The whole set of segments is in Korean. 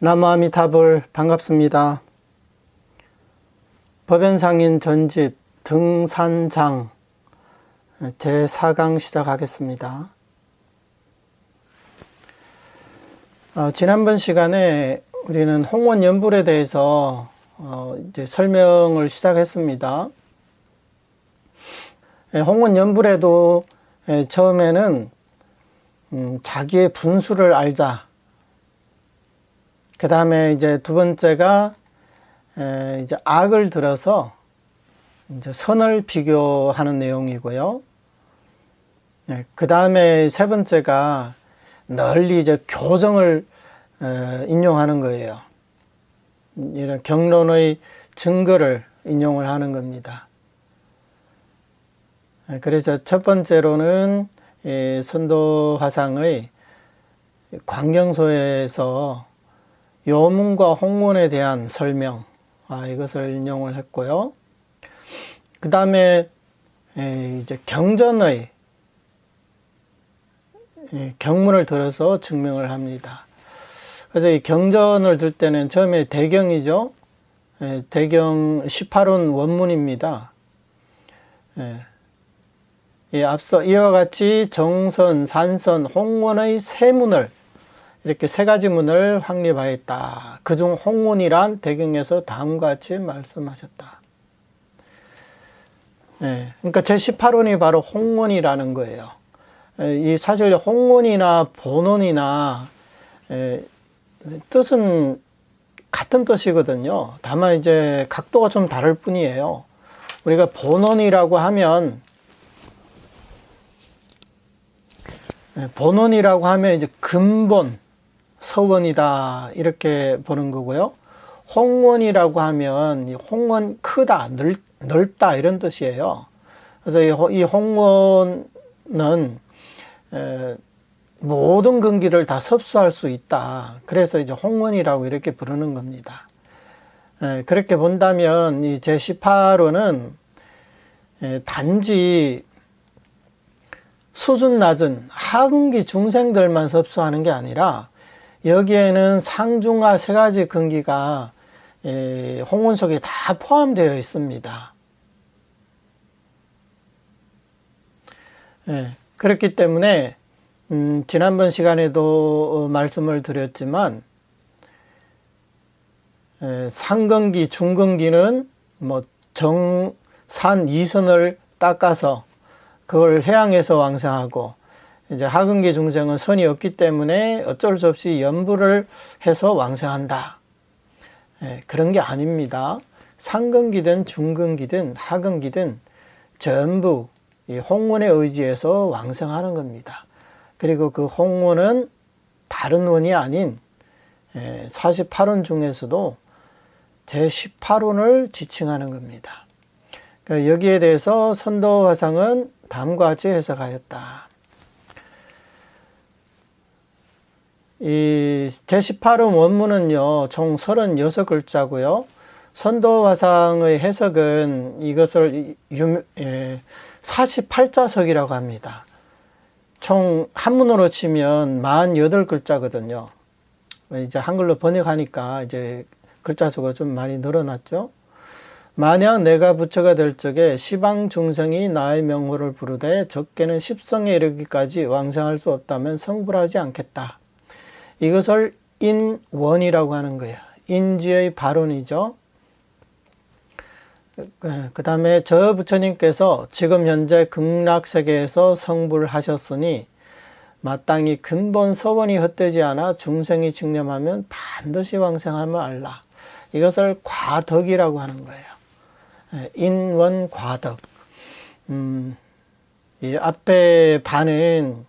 나무아미타불 반갑습니다. 법연상인 전집 등산장 제4강 시작하겠습니다. 지난번 시간에 우리는 홍원연불에 대해서 이제 설명을 시작했습니다. 홍원연불에도 처음에는 자기의 분수를 알자. 그 다음에 이제 두 번째가 이제 악을 들어서 이제 선을 비교하는 내용이고요. 그 다음에 세 번째가 널리 이제 교정을 인용하는 거예요. 이런 경론의 증거를 인용을 하는 겁니다. 그래서 첫 번째로는 선도화상의 광경소에서 요문과 홍문에 대한 설명, 이것을 인용을 했고요. 그 다음에 이제 경전의 경문을 들어서 증명을 합니다. 그래서 이 경전을 들 때는 처음에 대경이죠. 대경 18원 원문입니다. 앞서 이와 같이 정선, 산선, 홍원의 세 문을 이렇게 세 가지 문을 확립하였다. 그중 홍문이란 대경에서 다음과 같이 말씀하셨다. 그러니까 제18원이 바로 홍문이라는 거예요. 이 사실 홍문이나 본원이나 뜻은 같은 뜻이거든요. 다만 이제 각도가 좀 다를 뿐이에요. 우리가 본원이라고 하면 이제 근본, 서원이다 이렇게 보는 거고요. 홍원이라고 하면 홍원 크다, 넓다 이런 뜻이에요. 그래서 이 홍원은 모든 근기를 다 섭수할 수 있다. 그래서 이제 홍원이라고 이렇게 부르는 겁니다. 그렇게 본다면 이 제18호는 단지 수준 낮은 하근기 중생들만 섭수하는 게 아니라 여기에는 상중하 세 가지 근기가 홍원 속에 다 포함되어 있습니다. 그렇기 때문에 지난번 시간에도 말씀을 드렸지만 상근기, 중근기는 뭐 정산 이선을 닦아서 그걸 해양에서 왕생하고 이제 하근기 중생은 선이 없기 때문에 어쩔 수 없이 연불을 해서 왕생한다. 그런 게 아닙니다. 상근기든 중근기든 하근기든 전부 이 홍원에 의지해서 왕생하는 겁니다. 그리고 그 홍원은 다른 원이 아닌 48원 중에서도 제18원을 지칭하는 겁니다. 그러니까 여기에 대해서 선도화상은 다음과 같이 해석하였다. 이 제18원 원문은요, 총 36글자고요. 선도화상의 해석은 이것을 48자석이라고 합니다. 총 한문으로 치면 48글자거든요. 이제 한글로 번역하니까 이제 글자 수가 좀 많이 늘어났죠. 만약 내가 부처가 될 적에 시방 중생이 나의 명호를 부르되 적게는 십성에 이르기까지 왕생할 수 없다면 성불하지 않겠다. 이것을 인원이라고 하는 거예요. 인지의 발언이죠. 그 다음에 저 부처님께서 지금 현재 극락세계에서 성불하셨으니 마땅히 근본 서원이 헛되지 않아 중생이 징념하면 반드시 왕생함을 알라. 이것을 과덕이라고 하는 거예요. 인원 과덕. 이 앞에 반은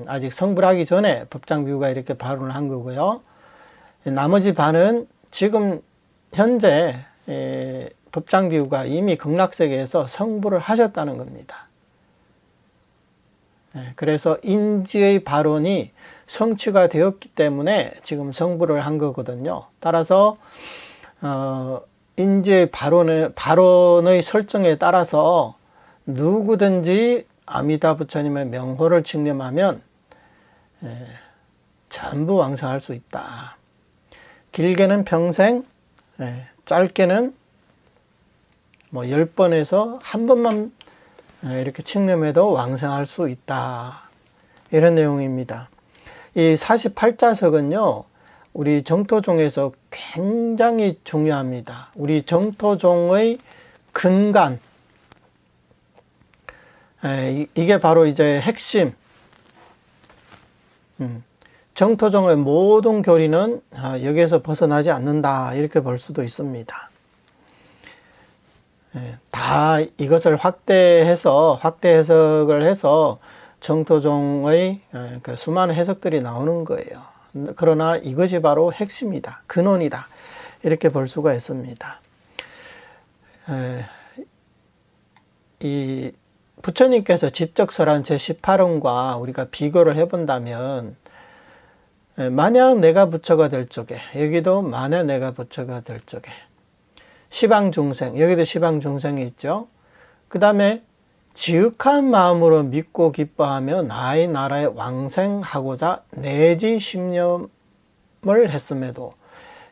아직 성불하기 전에 법장비유가 이렇게 발언을 한 거고요. 나머지 반은 지금 현재 법장비유가 이미 극락세계에서 성불을 하셨다는 겁니다. 그래서 인지의 발언이 성취가 되었기 때문에 지금 성불을 한 거거든요. 따라서 인지의 발언의 설정에 따라서 누구든지 아미다 부처님의 명호를 칭념하면 전부 왕성할 수 있다. 길게는 평생, 짧게는 뭐 10번에서 한 번만 이렇게 칙념해도 왕생할 수 있다. 이런 내용입니다. 이 48자석은요, 우리 정토종에서 굉장히 중요합니다. 우리 정토종의 근간, 이게 바로 이제 핵심. 정토종의 모든 교리는 여기에서 벗어나지 않는다. 이렇게 볼 수도 있습니다. 다 이것을 확대 해석을 해서 정토종의 그 수많은 해석들이 나오는 거예요. 그러나 이것이 바로 핵심이다. 근원이다. 이렇게 볼 수가 있습니다. 이 부처님께서 집적설한 제18원과 우리가 비교를 해본다면, 만약 내가 부처가 될 적에, 여기도 만약 내가 부처가 될 적에, 시방중생, 여기도 시방중생이 있죠. 그 다음에 지극한 마음으로 믿고 기뻐하며 나의 나라에 왕생하고자 내지 신념을 했음에도,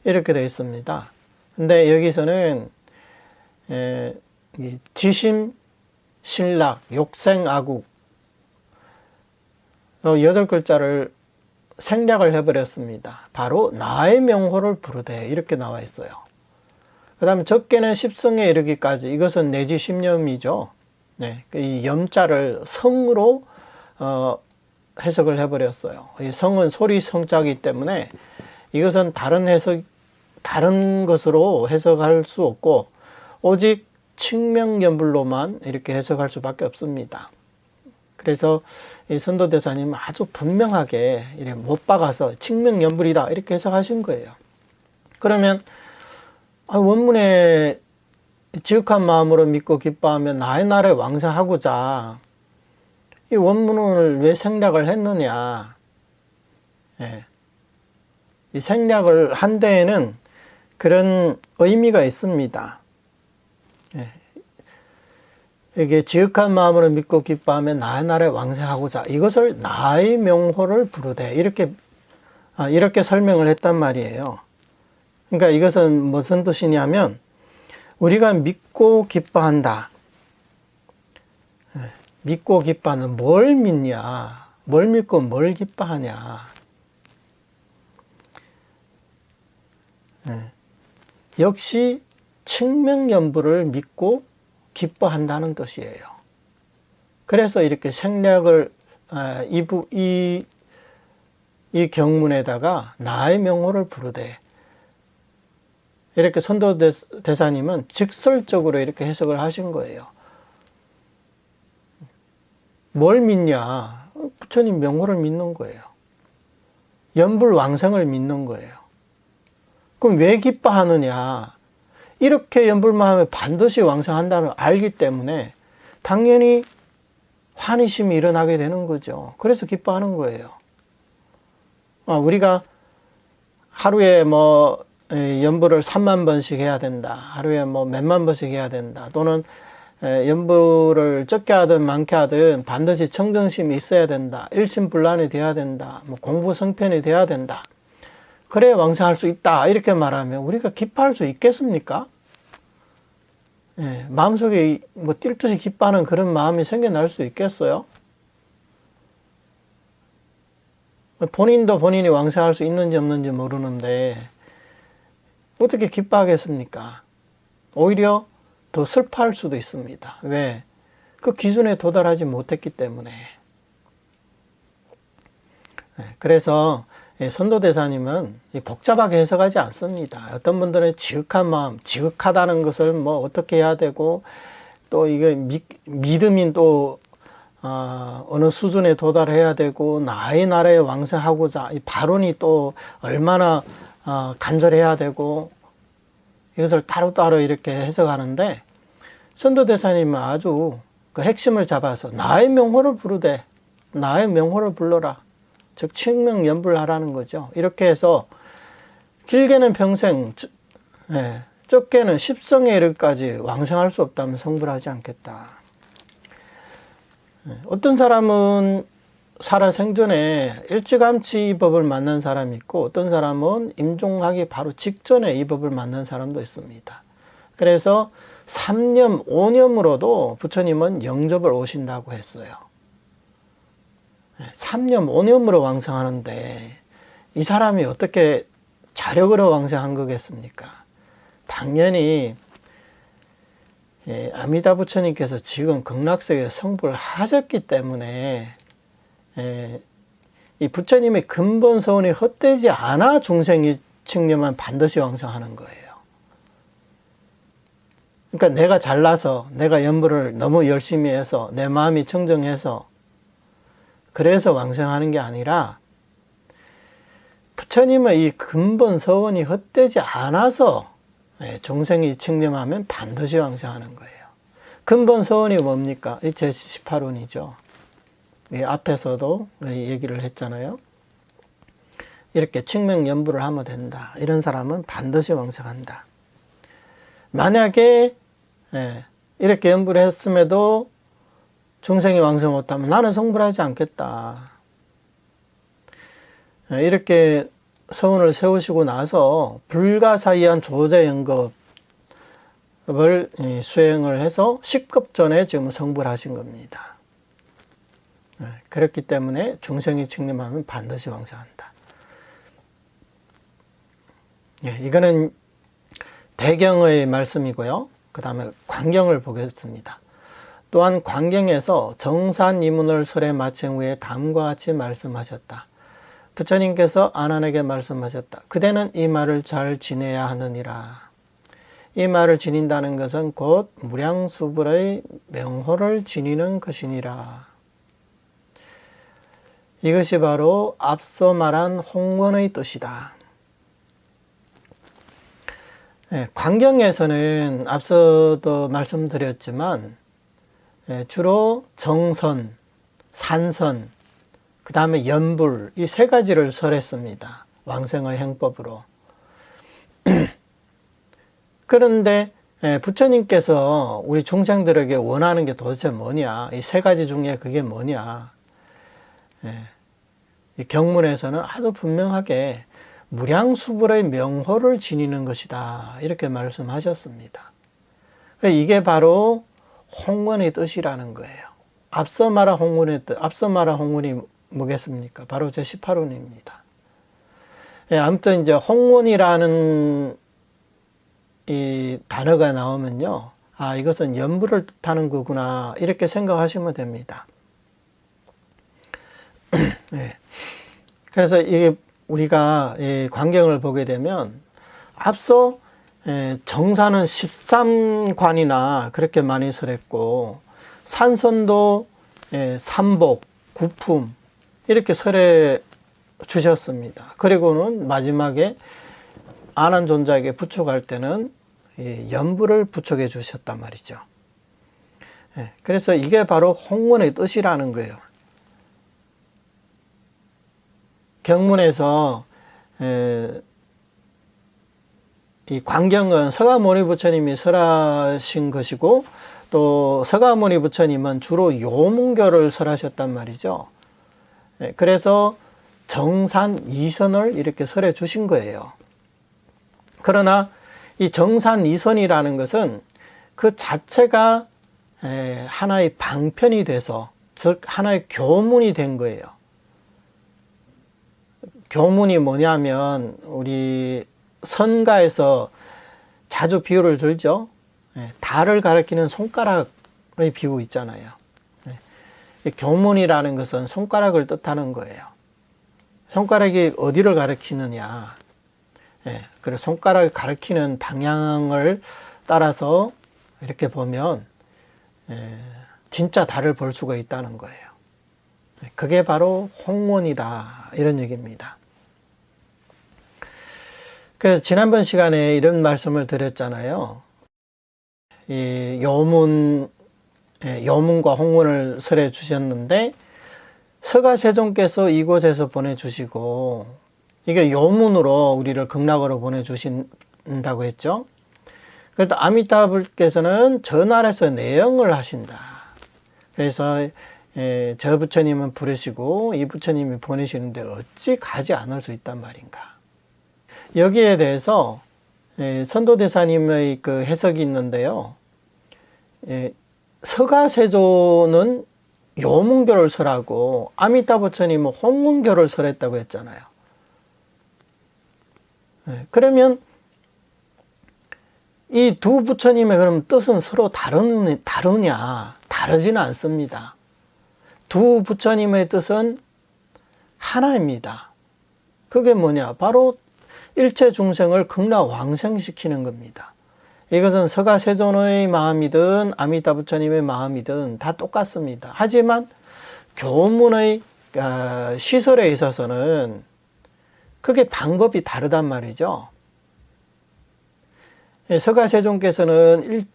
이렇게 되어 있습니다. 근데 여기서는 지심, 신락, 욕생, 아국 8글자를 생략을 해버렸습니다. 바로 나의 명호를 부르되, 이렇게 나와 있어요. 그 다음에 적게는 십성에 이르기까지, 이것은 내지 십념이죠. 이 염자를 성으로 해석을 해버렸어요. 이 성은 소리 성자이기 때문에 이것은 다른 것으로 해석할 수 없고, 오직 칙명연불로만 이렇게 해석할 수밖에 없습니다. 그래서 이 선도대사님은 아주 분명하게 이렇게 못 박아서 칙명연불이다 이렇게 해석하신 거예요. 그러면 원문에 지극한 마음으로 믿고 기뻐하며 나의 나라에 왕생하고자, 이 원문을 왜 생략을 했느냐. 이 생략을 한 데에는 그런 의미가 있습니다. 이게 지극한 마음으로 믿고 기뻐하며 나의 나라에 왕생하고자, 이것을 나의 명호를 부르되, 이렇게 설명을 했단 말이에요. 그러니까 이것은 무슨 뜻이냐면, 우리가 믿고 기뻐한다. 믿고 기뻐하는, 뭘 믿냐? 뭘 믿고 뭘 기뻐하냐? 역시 칙명연불을 믿고 기뻐한다는 뜻이에요. 그래서 이렇게 생략을 이 경문에다가 나의 명호를 부르되, 이렇게 선도대사님은 직설적으로 이렇게 해석을 하신 거예요. 뭘 믿냐? 부처님 명호를 믿는 거예요. 연불왕생을 믿는 거예요. 그럼 왜 기뻐하느냐? 이렇게 연불만 하면 반드시 왕생한다는 걸 알기 때문에 당연히 환희심이 일어나게 되는 거죠. 그래서 기뻐하는 거예요. 우리가 하루에 뭐 연불을 3만 번씩 해야 된다. 하루에 뭐 몇만 번씩 해야 된다. 또는 연불을 적게 하든 많게 하든 반드시 청정심이 있어야 된다. 일심불란이 돼야 된다. 뭐 공부성편이 돼야 된다. 그래야 왕생할 수 있다. 이렇게 말하면 우리가 기뻐할 수 있겠습니까? 마음속에 뭐 뛸 듯이 기뻐하는 그런 마음이 생겨날 수 있겠어요? 본인도 본인이 왕생할 수 있는지 없는지 모르는데 어떻게 기뻐하겠습니까? 오히려 더 슬퍼할 수도 있습니다. 왜? 그 기준에 도달하지 못했기 때문에. 그래서 선도대사님은 복잡하게 해석하지 않습니다. 어떤 분들은 지극한 마음, 지극하다는 것을 뭐 어떻게 해야 되고, 또 이게 믿음인 또 어느 수준에 도달해야 되고, 나의 나라에 왕생하고자 이 발언이 또 얼마나 간절해야 되고, 이것을 따로따로 이렇게 해석하는데, 선도대사님은 아주 그 핵심을 잡아서 나의 명호를 부르되, 나의 명호를 불러라. 즉 칙명연불하라는 거죠. 이렇게 해서 길게는 평생, 적게는 십성에 이르기까지 왕생할 수 없다면 성불하지 않겠다. 어떤 사람은 살아생전에 일찌감치 이 법을 만난 사람이 있고 어떤 사람은 임종하기 바로 직전에 이 법을 만난 사람도 있습니다. 그래서 3년, 5년으로도 부처님은 영접을 오신다고 했어요. 3년, 5년으로 왕성하는데 이 사람이 어떻게 자력으로 왕성한 거겠습니까? 당연히 아미다 부처님께서 지금 극락세계에 성불을 하셨기 때문에 이 부처님의 근본 서원이 헛되지 않아 중생이 칭념만 반드시 왕성하는 거예요. 그러니까 내가 잘나서 내가 연불을 너무 열심히 해서 내 마음이 청정해서 그래서 왕성하는 게 아니라 부처님의 이 근본 서원이 헛되지 않아서 중생이 칭념하면 반드시 왕성하는 거예요. 근본 서원이 뭡니까? 이 제18원이죠. 앞에서도 얘기를 했잖아요. 이렇게 칭명연부를 하면 된다. 이런 사람은 반드시 왕성한다. 만약에 이렇게 연부를 했음에도 중생이 왕성 못하면 나는 성불하지 않겠다. 이렇게 서원을 세우시고 나서 불가사의한 조제연급을 수행을 해서 10급 전에 지금 성불하신 겁니다. 그렇기 때문에 중생이 칭념하면 반드시 왕성한다. 이거는 대경의 말씀이고요. 그 다음에 관경을 보겠습니다. 또한 관경에서 정산이문을 설에 마친 후에 다음과 같이 말씀하셨다. 부처님께서 아난에게 말씀하셨다. 그대는 이 말을 잘 지내야 하느니라. 이 말을 지닌다는 것은 곧 무량수불의 명호를 지니는 것이니라. 이것이 바로 앞서 말한 홍원의 뜻이다. 관경에서는 앞서도 말씀드렸지만 주로 정선, 산선, 그 다음에 연불 이 세 가지를 설했습니다. 왕생의 행법으로. 그런데 부처님께서 우리 중생들에게 원하는 게 도대체 뭐냐? 이 세 가지 중에 그게 뭐냐? 이 경문에서는 아주 분명하게 무량수불의 명호를 지니는 것이다. 이렇게 말씀하셨습니다. 이게 바로 홍원의 뜻이라는 거예요. 앞서 말한 홍원의 뜻, 앞서 말한 홍원이 뭐겠습니까? 바로 제18원입니다. 아무튼 이제 홍원이라는 이 단어가 나오면요. 아, 이것은 연불을 뜻하는 거구나. 이렇게 생각하시면 됩니다. 그래서 이게 우리가 이 광경을 보게 되면 앞서 정사는 13관이나 그렇게 많이 설했고 산선도 삼복, 구품 이렇게 설해 주셨습니다. 그리고는 마지막에 아난존자에게 부축할 때는 연불을 부축해 주셨단 말이죠. 그래서 이게 바로 홍원의 뜻이라는 거예요. 경문에서 이 광경은 서가모니 부처님이 설하신 것이고 또 서가모니 부처님은 주로 요문교를 설하셨단 말이죠. 그래서 정산 이선을 이렇게 설해 주신 거예요. 그러나 이 정산 이선이라는 것은 그 자체가 하나의 방편이 돼서 즉 하나의 교문이 된 거예요. 교문이 뭐냐면 우리 선가에서 자주 비유를 들죠. 달을 가리키는 손가락의 비유 있잖아요. 교문이라는 것은 손가락을 뜻하는 거예요. 손가락이 어디를 가리키느냐. 그래 손가락을 가리키는 방향을 따라서 이렇게 보면 진짜 달을 볼 수가 있다는 거예요. 그게 바로 홍원이다 이런 얘기입니다. 그래서 지난번 시간에 이런 말씀을 드렸잖아요. 이 요문과 홍원을 설해 주셨는데 서가세종께서 이곳에서 보내주시고 이게 요문으로 우리를 극락으로 보내주신다고 했죠. 그래도 아미타불께서는 저 나라에서 내영을 하신다. 그래서 저 부처님은 부르시고 이 부처님이 보내시는데 어찌 가지 않을 수 있단 말인가. 여기에 대해서 선도대사님의 그 해석이 있는데요. 서가세조는 요문교를 설하고 아미타 부처님은 홍문교를 설했다고 했잖아요. 그러면 이 두 부처님의 그럼 뜻은 서로 다르냐? 다르지는 않습니다. 두 부처님의 뜻은 하나입니다. 그게 뭐냐? 바로 일체 중생을 극락왕생시키는 겁니다. 이것은 서가세존의 마음이든 아미타 부처님의 마음이든 다 똑같습니다. 하지만 교문의 시설에 있어서는 그게 방법이 다르단 말이죠. 서가세존께서는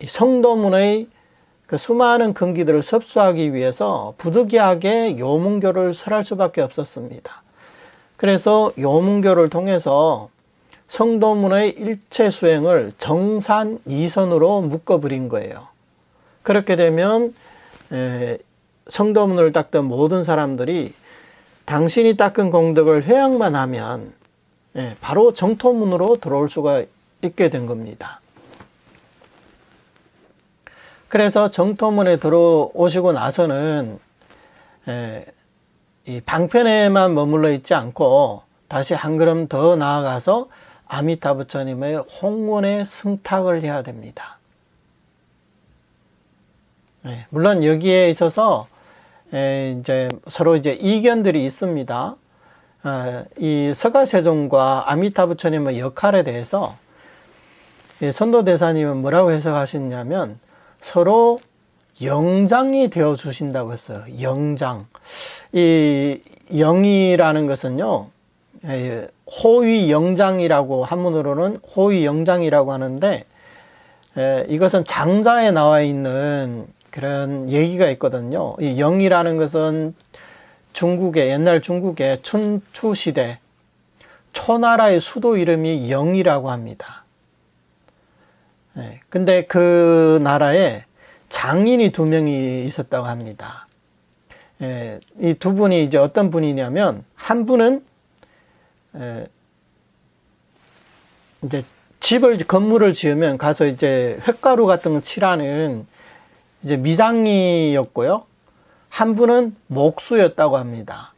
성도문의 그 수많은 근기들을 섭수하기 위해서 부득이하게 요문교를 설할 수밖에 없었습니다. 그래서 요문교를 통해서 성도문의 일체 수행을 정산 이선으로 묶어버린 거예요. 그렇게 되면 성도문을 닦던 모든 사람들이 당신이 닦은 공덕을 회양만 하면 바로 정토문으로 들어올 수가 있게 된 겁니다. 그래서 정토문에 들어오시고 나서는 이 방편에만 머물러 있지 않고 다시 한 걸음 더 나아가서 아미타 부처님의 홍문에 승탁을 해야 됩니다. 물론 여기에 있어서 이제 서로 이견들이 있습니다. 이 서가세존과 아미타 부처님의 역할에 대해서 선도대사님은 뭐라고 해석하셨냐면 서로 영장이 되어 주신다고 했어요. 영장. 이 영이라는 것은요, 호위 영장이라고 한문으로는 호위 영장이라고 하는데 이것은 장자에 나와 있는 그런 얘기가 있거든요. 이 영이라는 것은 옛날 중국의 춘추 시대 초나라의 수도 이름이 영이라고 합니다. 근데 그 나라에 장인이 2명이 있었다고 합니다. 이 두 분이 이제 어떤 분이냐면, 한 분은 이제 건물을 지으면 가서 이제 흙가루 같은 거 칠하는 이제 미장이였고요. 한 분은 목수였다고 합니다.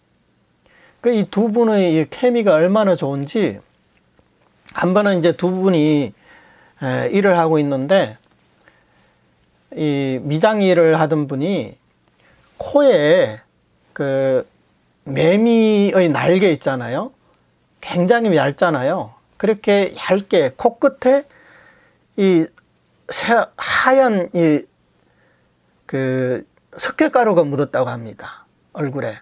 그 이 두 분의 이 케미가 얼마나 좋은지, 한 번은 이제 두 분이 일을 하고 있는데, 이 미장 일을 하던 분이 코에 그 매미의 날개 있잖아요. 굉장히 얇잖아요. 그렇게 얇게 코끝에 이 하얀 그 석회가루가 묻었다고 합니다. 얼굴에.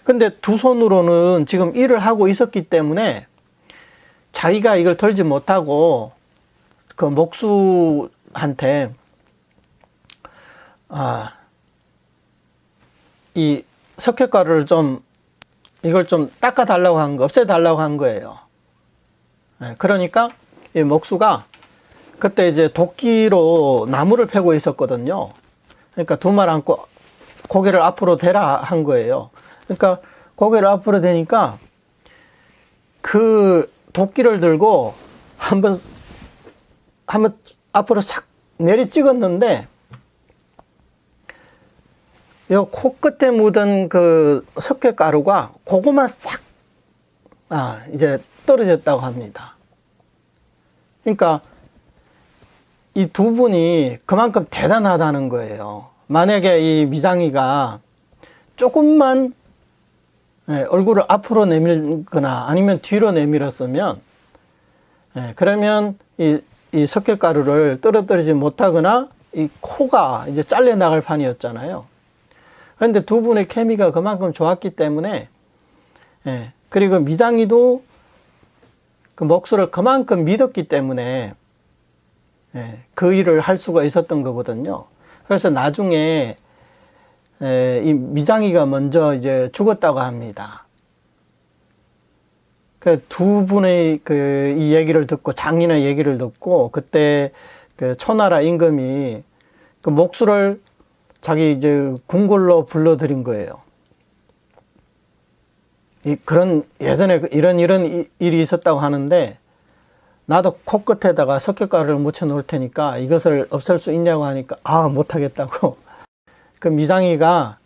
근데 두 손으로는 지금 일을 하고 있었기 때문에 자기가 이걸 덜지 못하고 그 목수한테 이 석회가루를 이걸 좀 닦아달라고 없애달라고 한 거예요. 그러니까 이 목수가 그때 이제 도끼로 나무를 패고 있었거든요. 그러니까 두 말 안고 고개를 앞으로 대라 한 거예요. 그러니까 고개를 앞으로 대니까 그 도끼를 들고 한번 앞으로 싹 내리 찍었는데, 요 코끝에 묻은 그 석회가루가 그거만 싹 이제 떨어졌다고 합니다. 그러니까 이 두 분이 그만큼 대단하다는 거예요. 만약에 이 미장이가 조금만 얼굴을 앞으로 내밀거나 아니면 뒤로 내밀었으면, 그러면 이 석회가루를 떨어뜨리지 못하거나 이 코가 이제 잘려 나갈 판이었잖아요. 그런데 두 분의 케미가 그만큼 좋았기 때문에, 그리고 미장이도 그 목수를 그만큼 믿었기 때문에 그 일을 할 수가 있었던 거거든요. 그래서 나중에 이 미장이가 먼저 이제 죽었다고 합니다. 그 두 분의 이 얘기를 듣고, 장인의 얘기를 듣고, 그때 그 초나라 임금이 그 목수를 자기 이제 궁궐로 불러들인 거예요. 그런 예전에 이런 일이 있었다고 하는데, 나도 코끝에다가 석회가루를 묻혀 놓을 테니까 이것을 없앨 수 있냐고 하니까 못하겠다고. 그 미장이가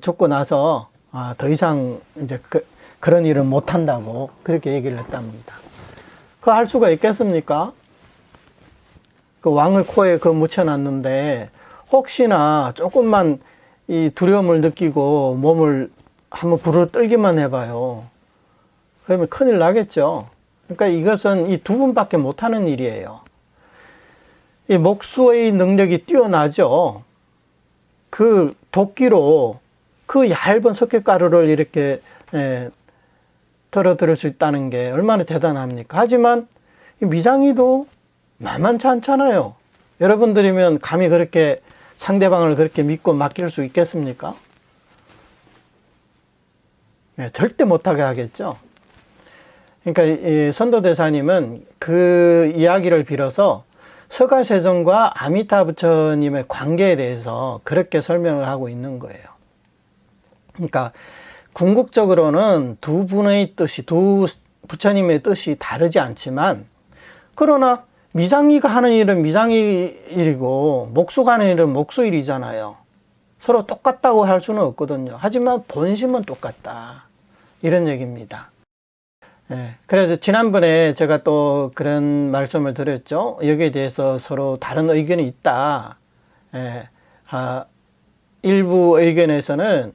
죽고 나서 더 이상 이제 그런 일은 못한다고 그렇게 얘기를 했답니다. 그거 할 수가 있겠습니까? 그 왕의 코에 묻혀놨는데 혹시나 조금만 이 두려움을 느끼고 몸을 한번 부르르 떨기만 해봐요. 그러면 큰일 나겠죠. 그러니까 이것은 이 두 분밖에 못하는 일이에요. 이 목수의 능력이 뛰어나죠. 그 도끼로 그 얇은 석회가루를 이렇게 떨어뜨릴 수 있다는 게 얼마나 대단합니까? 하지만 이 미장이도 만만치 않잖아요. 여러분들이면 감히 그렇게 상대방을 그렇게 믿고 맡길 수 있겠습니까? 절대 못하게 하겠죠. 그러니까 이 선도대사님은 그 이야기를 빌어서 서가세존과 아미타 부처님의 관계에 대해서 그렇게 설명을 하고 있는 거예요. 그러니까 궁극적으로는 두 분의 뜻이, 두 부처님의 뜻이 다르지 않지만, 그러나 미장이가 하는 일은 미장이 일이고 목수가 하는 일은 목수 일이잖아요. 서로 똑같다고 할 수는 없거든요. 하지만 본심은 똑같다, 이런 얘기입니다. 그래서 지난번에 제가 또 그런 말씀을 드렸죠. 여기에 대해서 서로 다른 의견이 있다. 일부 의견에서는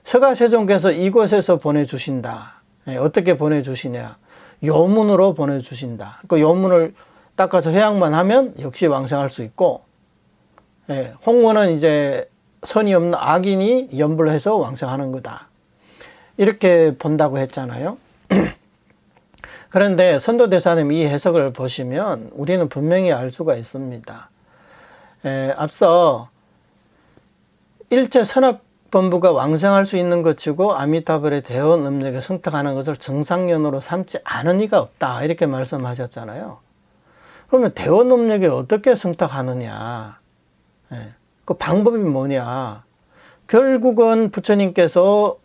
서가세존께서 이곳에서 보내주신다. 어떻게 보내주시냐? 요문으로 보내주신다. 그 요문을 닦아서 회양만 하면 역시 왕생할 수 있고, 홍문은 이제 선이 없는 악인이 염불을 해서 왕생하는 거다, 이렇게 본다고 했잖아요. 그런데 선도대사님 이 해석을 보시면 우리는 분명히 알 수가 있습니다. 앞서 일체 선악본부가 왕생할 수 있는 것이고 아미타불의 대원 음력에 성탁하는 것을 정상연으로 삼지 않은 이가 없다, 이렇게 말씀하셨잖아요. 그러면 대원 음력에 어떻게 성탁하느냐, 그 방법이 뭐냐? 결국은 부처님께서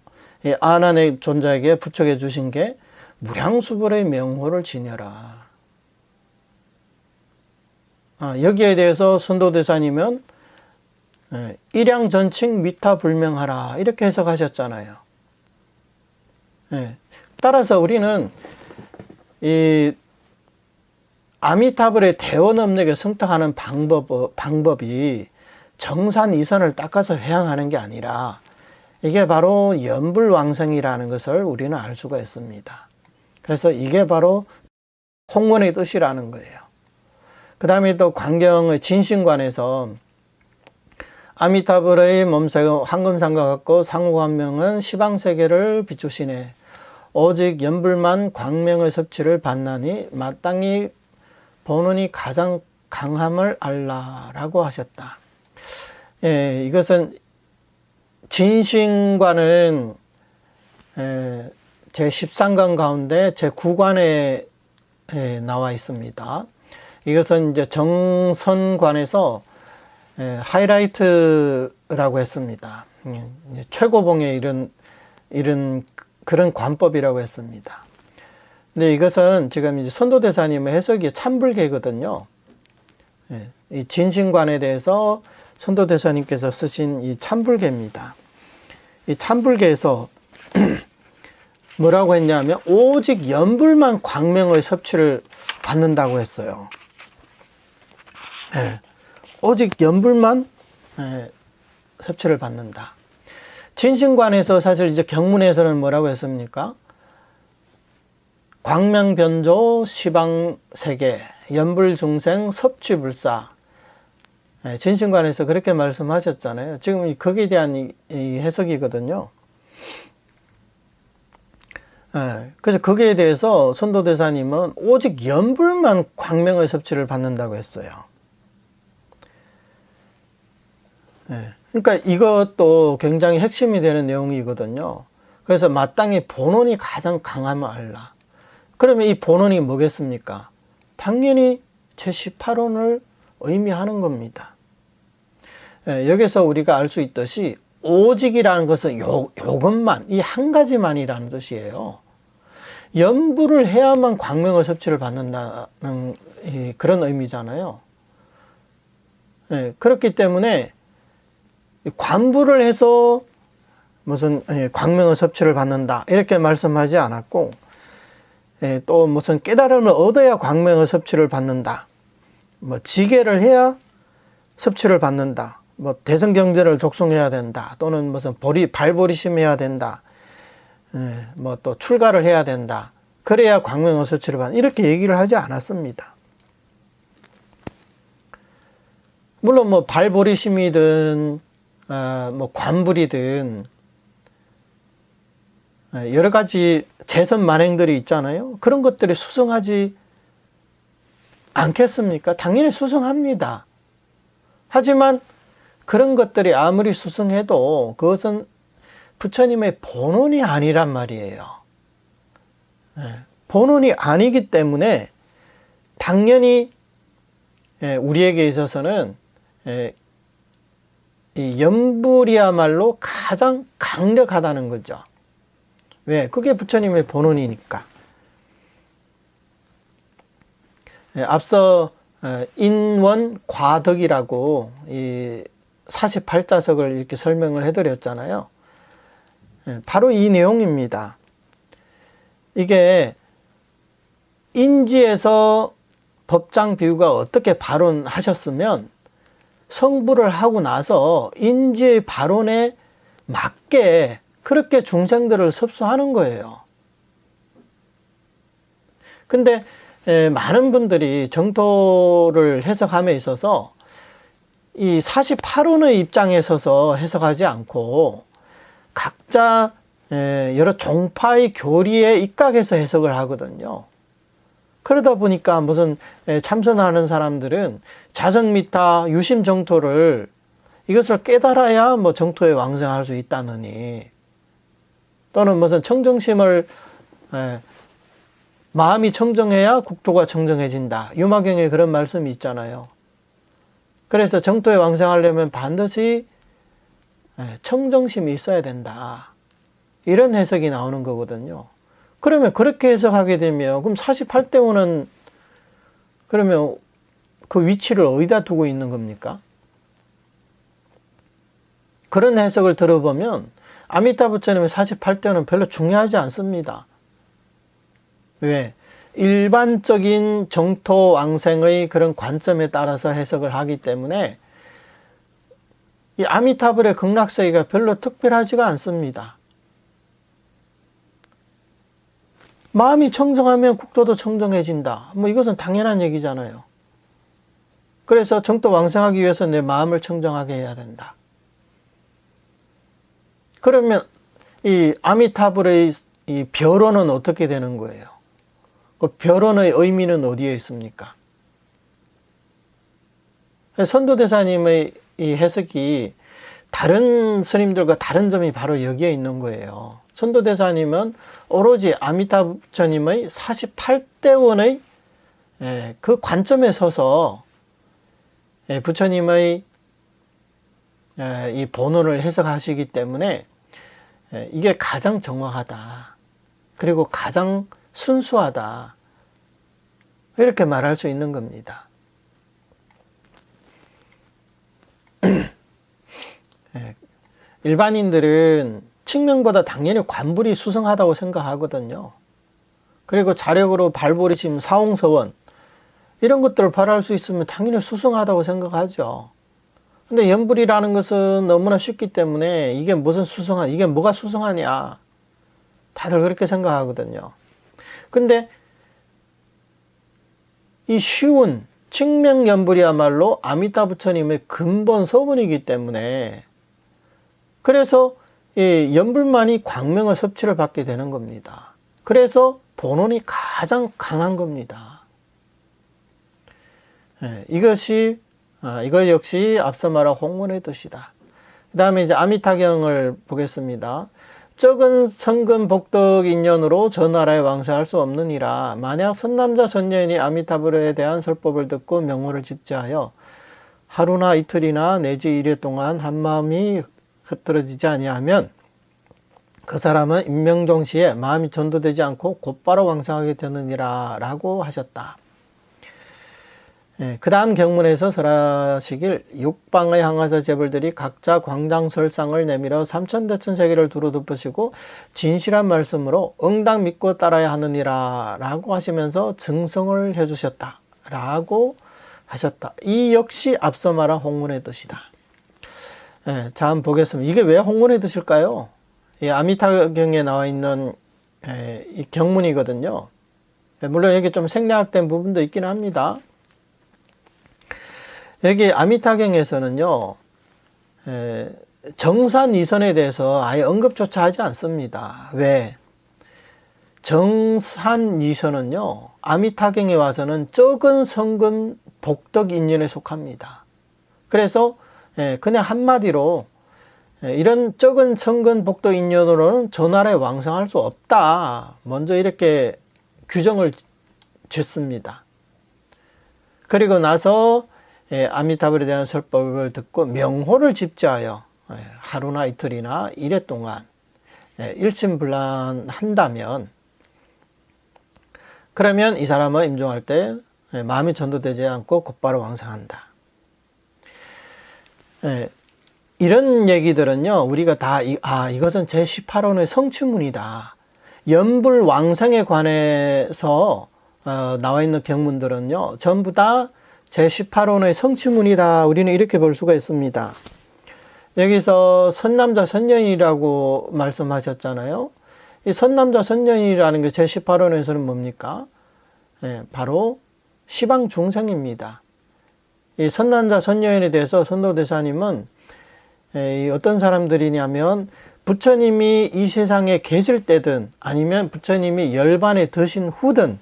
아난의 존자에게 부척해 주신 게 무량수불의 명호를 지녀라. 여기에 대해서 선도대사님은 일양전칭 미타불명하라, 이렇게 해석하셨잖아요. 따라서 우리는 이 아미타불의 대원업력에 성탁하는 방법이 정산 이선을 닦아서 회양하는 게 아니라 이게 바로 연불왕생이라는 것을 우리는 알 수가 있습니다. 그래서 이게 바로 홍문의 뜻이라는 거예요. 그 다음에 또 광경의 진신관에서 아미타불의 몸색은 황금상과 같고 상호광명은 시방세계를 비추시네. 오직 연불만 광명의 섭취를 받나니 마땅히 본원이 가장 강함을 알라라고 하셨다. 이것은 진신관은 제13관 가운데 제9관에 나와 있습니다. 이것은 이제 정선관에서 하이라이트라고 했습니다. 최고봉의 이런 그런 관법이라고 했습니다. 근데 이것은 지금 이제 선도대사님의 해석이 참불계거든요. 이 진신관에 대해서 선도대사님께서 쓰신 이 참불계입니다. 이 참불계에서 뭐라고 했냐면 오직 연불만 광명의 섭취를 받는다고 했어요. 오직 연불만 섭취를 받는다. 진신관에서 사실 이제 경문에서는 뭐라고 했습니까? 광명변조 시방세계 연불중생 섭취불사. 진신관에서 그렇게 말씀하셨잖아요. 지금 거기에 대한 이 해석이거든요. 그래서 거기에 대해서 선도대사님은 오직 연불만 광명의 섭취를 받는다고 했어요. 그러니까 이것도 굉장히 핵심이 되는 내용이거든요. 그래서 마땅히 본원이 가장 강함을 알라. 그러면 이 본원이 뭐겠습니까? 당연히 제18원을 의미하는 겁니다. 여기서 우리가 알 수 있듯이 오직이라는 것은 요것만, 이 한 가지만이라는 뜻이에요. 염불을 해야만 광명의 섭취를 받는다는 그런 의미잖아요. 그렇기 때문에 관부를 해서 무슨 광명의 섭취를 받는다 이렇게 말씀하지 않았고, 또 무슨 깨달음을 얻어야 광명의 섭취를 받는다, 뭐 지계를 해야 섭취를 받는다, 뭐 대성경전을 독송해야 된다, 또는 무슨 발보리심해야 된다, 뭐 또 출가를 해야 된다, 그래야 광명의 섭취를 받는다, 이렇게 얘기를 하지 않았습니다. 물론 뭐 발보리심이든 뭐 관불이든 여러 가지 재선 만행들이 있잖아요. 그런 것들이 수승하지 않겠습니까? 당연히 수승합니다. 하지만 그런 것들이 아무리 수승해도 그것은 부처님의 본원이 아니란 말이에요. 본원이 아니기 때문에 당연히 우리에게 있어서는 이 염불이야말로 가장 강력하다는 거죠. 왜? 그게 부처님의 본원이니까. 앞서 인원 과덕이라고 이 48자석을 이렇게 설명을 해드렸잖아요. 바로 이 내용입니다. 이게 인지에서 법장 비유가 어떻게 발언하셨으면 성불을 하고 나서 인지의 발언에 맞게 그렇게 중생들을 섭수하는 거예요. 근데 많은 분들이 정토를 해석함에 있어서 이 48원의 입장에 서서 해석하지 않고 각자 여러 종파의 교리에 입각해서 해석을 하거든요. 그러다 보니까 무슨 참선하는 사람들은 자성미타 유심 정토를 이것을 깨달아야 뭐 정토에 왕생할 수 있다느니, 또는 무슨 청정심을 마음이 청정해야 국토가 청정해진다, 유마경에 그런 말씀이 있잖아요. 그래서 정토에 왕생하려면 반드시 청정심이 있어야 된다, 이런 해석이 나오는 거거든요. 그러면 그렇게 해석하게 되면 그럼 48대원은 그러면 그 위치를 어디다 두고 있는 겁니까? 그런 해석을 들어보면 아미타 부처님의 48대원은 별로 중요하지 않습니다. 왜? 일반적인 정토 왕생의 그런 관점에 따라서 해석을 하기 때문에 이 아미타불의 극락세계가 별로 특별하지가 않습니다. 마음이 청정하면 국토도 청정해진다, 뭐 이것은 당연한 얘기잖아요. 그래서 정토 왕생하기 위해서 내 마음을 청정하게 해야 된다. 그러면 이 아미타불의 이 별언은 어떻게 되는 거예요? 그 별언의 의미는 어디에 있습니까? 선도대사님의 이 해석이 다른 스님들과 다른 점이 바로 여기에 있는 거예요. 선도대사님은 오로지 아미타 부처님의 48대원의 그 관점에 서서 부처님의 이 본원을 해석하시기 때문에 이게 가장 정확하다, 그리고 가장 순수하다, 이렇게 말할 수 있는 겁니다. 일반인들은 칙명보다 당연히 관불이 수승하다고 생각하거든요. 그리고 자력으로 발보리심, 사홍서원 이런 것들을 발할 수 있으면 당연히 수승하다고 생각하죠. 근데 염불이라는 것은 너무나 쉽기 때문에 이게 뭐가 수승하냐, 다들 그렇게 생각하거든요. 근데 이 쉬운 칙명염불이야말로 아미타 부처님의 근본 서문이기 때문에, 그래서 이 염불만이 광명의 섭취를 받게 되는 겁니다. 그래서 본원이 가장 강한 겁니다. 이거 역시 앞서 말한 홍문의 뜻이다. 그 다음에 이제 아미타경을 보겠습니다. 적은 성근 복덕 인연으로 저 나라에 왕생할 수 없느니라. 만약 선남자 선녀인이 아미타불에 대한 설법을 듣고 명호를 집지하여 하루나 이틀이나 내지 일일 동안 한마음이 흐트러지지 아니하면 그 사람은 임명종시에 마음이 전도되지 않고 곧바로 왕성하게 되느니라 라고 하셨다. 그 다음 경문에서 설하시길 육방의 항하사 재벌들이 각자 광장설상을 내밀어 삼천대천세계를 두루 덮으시고 진실한 말씀으로 응당 믿고 따라야 하느니라 라고 하시면서 증성을 해주셨다 라고 하셨다. 이 역시 앞서 말한 홍문의 뜻이다. 자, 한번 보겠습니다. 이게 왜 홍문의 뜻일까요? 이 아미타경에 나와 있는 이 경문이거든요. 물론 여기 좀 생략된 부분도 있긴 합니다. 여기 아미타경에서는요, 정산 이선에 대해서 아예 언급조차 하지 않습니다. 왜? 정산 이선은요, 아미타경에 와서는 적은 성금 복덕 인연에 속합니다. 그래서 그냥 한마디로 이런 적은 성근 복덕 인연으로는 저 나라에 왕성할 수 없다. 먼저 이렇게 규정을 짓습니다. 그리고 나서 아미타불에 대한 설법을 듣고 명호를 집지하여 하루나 이틀이나 일해 동안 일심불란한다면 그러면 이 사람은 임종할 때 마음이 전도되지 않고 곧바로 왕성한다. 이런 얘기들은요, 우리가 다, 이것은 제18호의 성취문이다. 연불왕성에 관해서 나와 있는 경문들은요, 전부 다 제18호의 성취문이다. 우리는 이렇게 볼 수가 있습니다. 여기서 선남자 선녀인이라고 말씀하셨잖아요. 이 선남자 선녀인이라는 게 제18호에서는 뭡니까? 바로 시방 중생입니다. 이 선남자 선녀인에 대해서 선도대사님은 어떤 사람들이냐면 부처님이 이 세상에 계실 때든 아니면 부처님이 열반에 드신 후든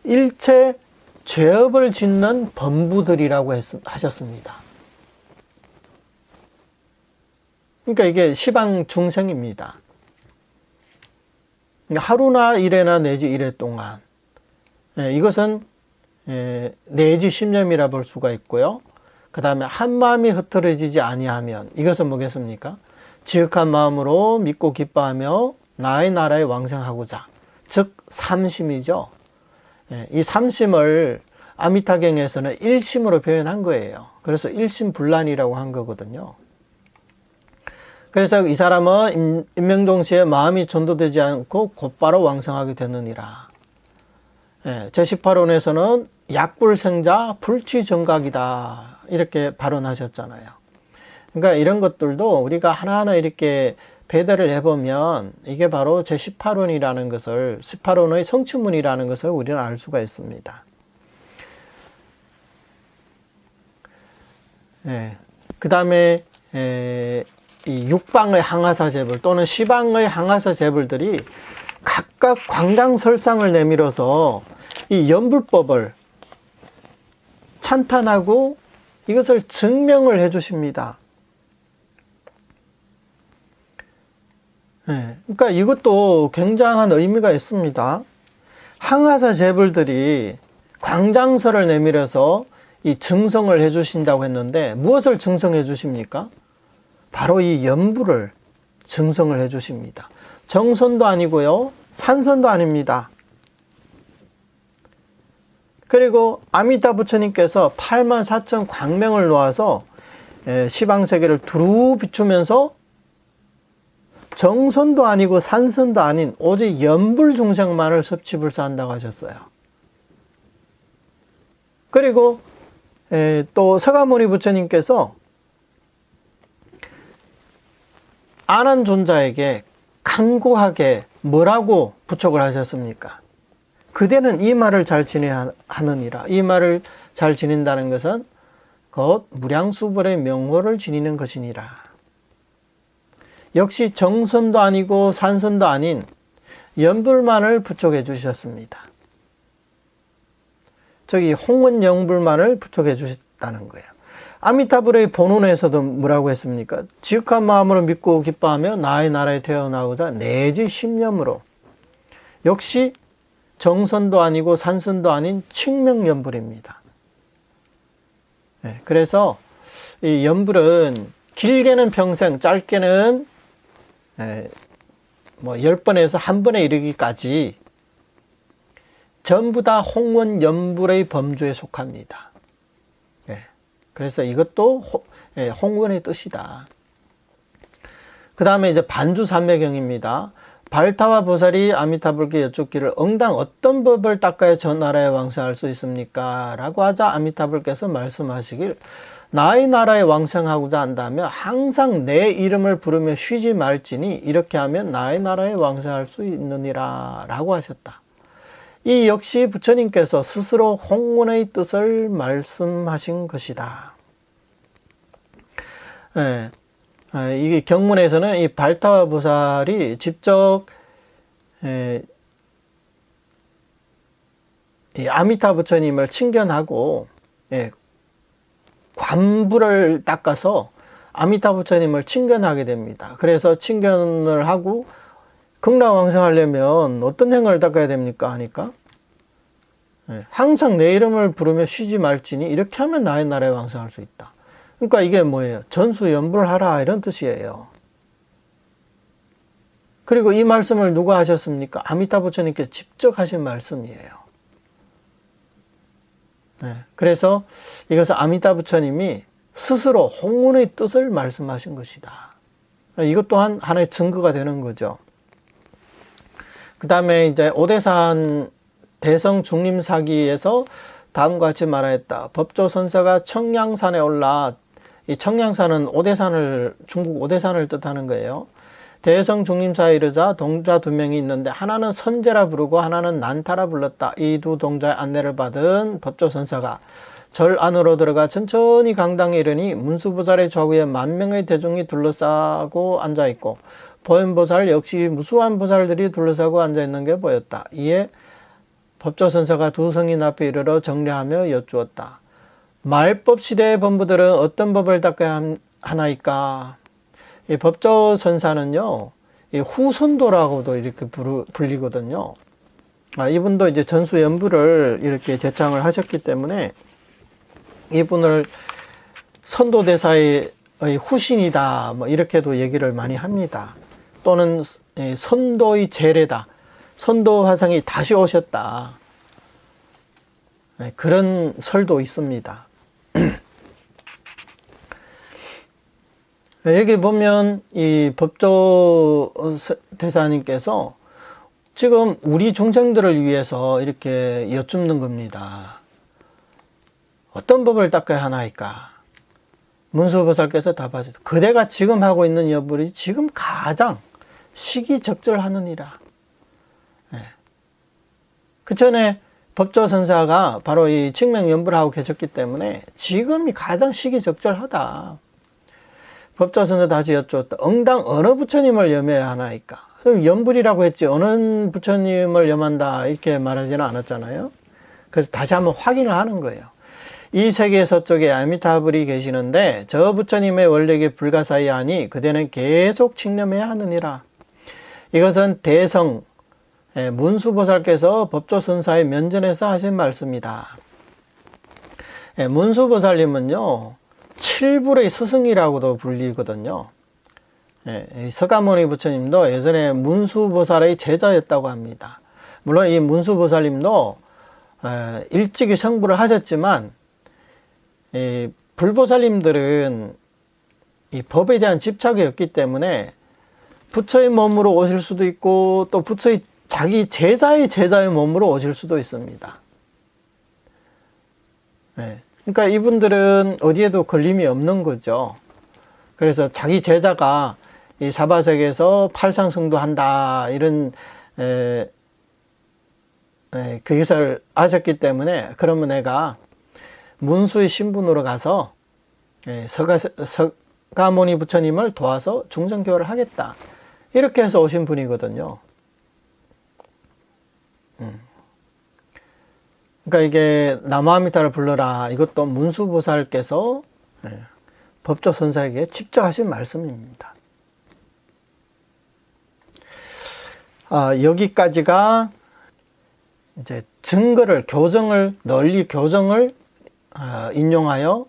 일체 죄업을 짓는 범부들이라고 하셨습니다. 그러니까 이게 시방 중생입니다. 하루나 일해나 내지 일해 동안 이것은 내지 심념이라 볼 수가 있고요. 그 다음에 한마음이 흐트러지지 아니하면 이것은 뭐겠습니까? 지극한 마음으로 믿고 기뻐하며 나의 나라에 왕성하고자, 즉 삼심이죠. 이 삼심을 아미타경에서는 일심으로 표현한 거예요. 그래서 일심불란이라고 한 거거든요. 그래서 이 사람은 임명종시에 마음이 전도되지 않고 곧바로 왕성하게 되느니라. 제18원에서는 약불생자 불취정각이다 이렇게 발언하셨잖아요. 그러니까 이런 것들도 우리가 하나하나 이렇게 배달을 해보면 이게 바로 제18원이라는 것을 18원의 성취문이라는 것을 우리는 알 수가 있습니다. 그 다음에 이 육방의 항하사 재벌 또는 시방의 항하사 재벌들이 각각 광장설상을 내밀어서 이 연불법을 찬탄하고 이것을 증명을 해 주십니다. 그러니까 이것도 굉장한 의미가 있습니다. 항하사 재벌들이 광장설을 내밀어서 이 증성을 해 주신다고 했는데 무엇을 증성해 주십니까? 바로 이 연불을 증성을 해 주십니다. 정선도 아니고요, 산선도 아닙니다. 그리고 아미타 부처님께서 84,000 광명을 놓아서 시방세계를 두루 비추면서 정선도 아니고 산선도 아닌 오직 연불 중생만을 섭취불사한다고 하셨어요. 그리고 또 서가모니 부처님께서 아난존자에게 강고하게 뭐라고 부촉을 하셨습니까? 그대는 이 말을 잘 지내야 하느니라. 이 말을 잘 지닌다는 것은 곧 무량수벌의 명호를 지니는 것이니라. 역시 정선도 아니고 산선도 아닌 연불만을 부촉해 주셨습니다. 저기 홍원영불만을 부촉해 주셨다는 거예요. 아미타불의 본원에서도 뭐라고 했습니까? 지극한 마음으로 믿고 기뻐하며 나의 나라에 태어나고자 내지 심념으로. 역시 정선도 아니고 산선도 아닌 칙명연불입니다. 그래서 이 연불은 길게는 평생, 짧게는 뭐 10번에서 1번에 이르기까지 전부 다 홍원 연불의 범주에 속합니다. 그래서 이것도 홍원의 뜻이다. 그 다음에 이제 반주삼매경입니다. 발타와 보살이 아미타불께 여쭙기를 응당 어떤 법을 닦아야 저 나라에 왕생할 수 있습니까? 라고 하자 아미타불께서 말씀하시길 나의 나라에 왕생하고자 한다면 항상 내 이름을 부르며 쉬지 말지니 이렇게 하면 나의 나라에 왕생할 수 있느니라 라고 하셨다. 이 역시 부처님께서 스스로 홍원의 뜻을 말씀하신 것이다. 이게 경문에서는 이 발타와 보살이 직접 이 아미타 부처님을 칭견하고 관부를 닦아서 아미타 부처님을 칭견하게 됩니다. 그래서 칭견을 하고 극락왕생하려면 어떤 행을 닦아야 됩니까? 하니까 항상 내 이름을 부르며 쉬지 말지니 이렇게 하면 나의 나라에 왕생할 수 있다. 그러니까 이게 뭐예요? 전수연불하라 이런 뜻이에요. 그리고 이 말씀을 누가 하셨습니까? 아미타 부처님께서 직접 하신 말씀이에요. 그래서 이것은 아미타 부처님이 스스로 홍원의 뜻을 말씀하신 것이다. 이것 또한 하나의 증거가 되는 거죠. 그 다음에 이제 오대산 대성중림사기에서 다음과 같이 말하였다. 법조선사가 청량산에 올라, 이 청량산은 오대산을, 중국 오대산을 뜻하는 거예요. 대성중림사에 이르자 동자 2명이 있는데 하나는 선제라 부르고 하나는 난타라 불렀다. 이 두 동자의 안내를 받은 법조선사가 절 안으로 들어가 천천히 강당에 이르니 문수보살의 좌우에 10,000명의 대중이 둘러싸고 앉아있고 보현보살 역시 무수한 보살들이 둘러싸고 앉아있는 게 보였다. 이에 법조선사가 두 성인 앞에 이르러 정례하며 여쭈었다. 말법 시대의 범부들은 어떤 법을 닦아야 하나이까? 이 법조선사는요, 이 후선도라고도 이렇게 불리거든요. 이분도 이제 전수연불을 이렇게 제창을 하셨기 때문에 이분을 선도대사의 후신이다, 뭐 이렇게도 얘기를 많이 합니다. 또는 선도의 제례다. 선도 화상이 다시 오셨다. 그런 설도 있습니다. 여기 보면 이 법조 대사님께서 지금 우리 중생들을 위해서 이렇게 여쭙는 겁니다. 어떤 법을 닦아야 하나이까? 문수보살께서 답하셨다. 그대가 지금 하고 있는 여불이 지금 가장 시기적절하느니라. 그 전에 법조선사가 바로 이 칙명연불을 하고 계셨기 때문에 지금이 가장 시기적절하다. 법조선사 다시 여쭈었다. 응당 어느 부처님을 염해야 하나이까? 그럼 연불이라고 했지 어느 부처님을 염한다 이렇게 말하지는 않았잖아요. 그래서 다시 한번 확인을 하는 거예요. 이 세계 서쪽에 아미타불이 계시는데 저 부처님의 원력이 불가사의하니 그대는 계속 칙념해야 하느니라. 이것은 대성 문수보살께서 법조선사의 면전에서 하신 말씀이다. 문수보살님은요 7불의 스승이라고도 불리거든요. 서가모니 부처님도 예전에 문수보살의 제자였다고 합니다. 물론 이 문수보살님도 일찍이 성불을 하셨지만 불보살님들은 이 법에 대한 집착이 없기 때문에 부처의 몸으로 오실 수도 있고 또 부처의 자기 제자의 몸으로 오실 수도 있습니다. 그러니까 이분들은 어디에도 걸림이 없는 거죠. 그래서 자기 제자가 이 사바sek에서 팔상승도한다 이런 그것을 아셨기 때문에 그러면 내가 문수의 신분으로 가서 서가모니 부처님을 도와서 중정교화를 하겠다 이렇게 해서 오신 분이거든요. 그러니까 이게 나무아미타를 불러라 이것도 문수보살께서 법조선사에게 직접 하신 말씀입니다. 여기까지가 이제 증거를 널리 교정을 인용하여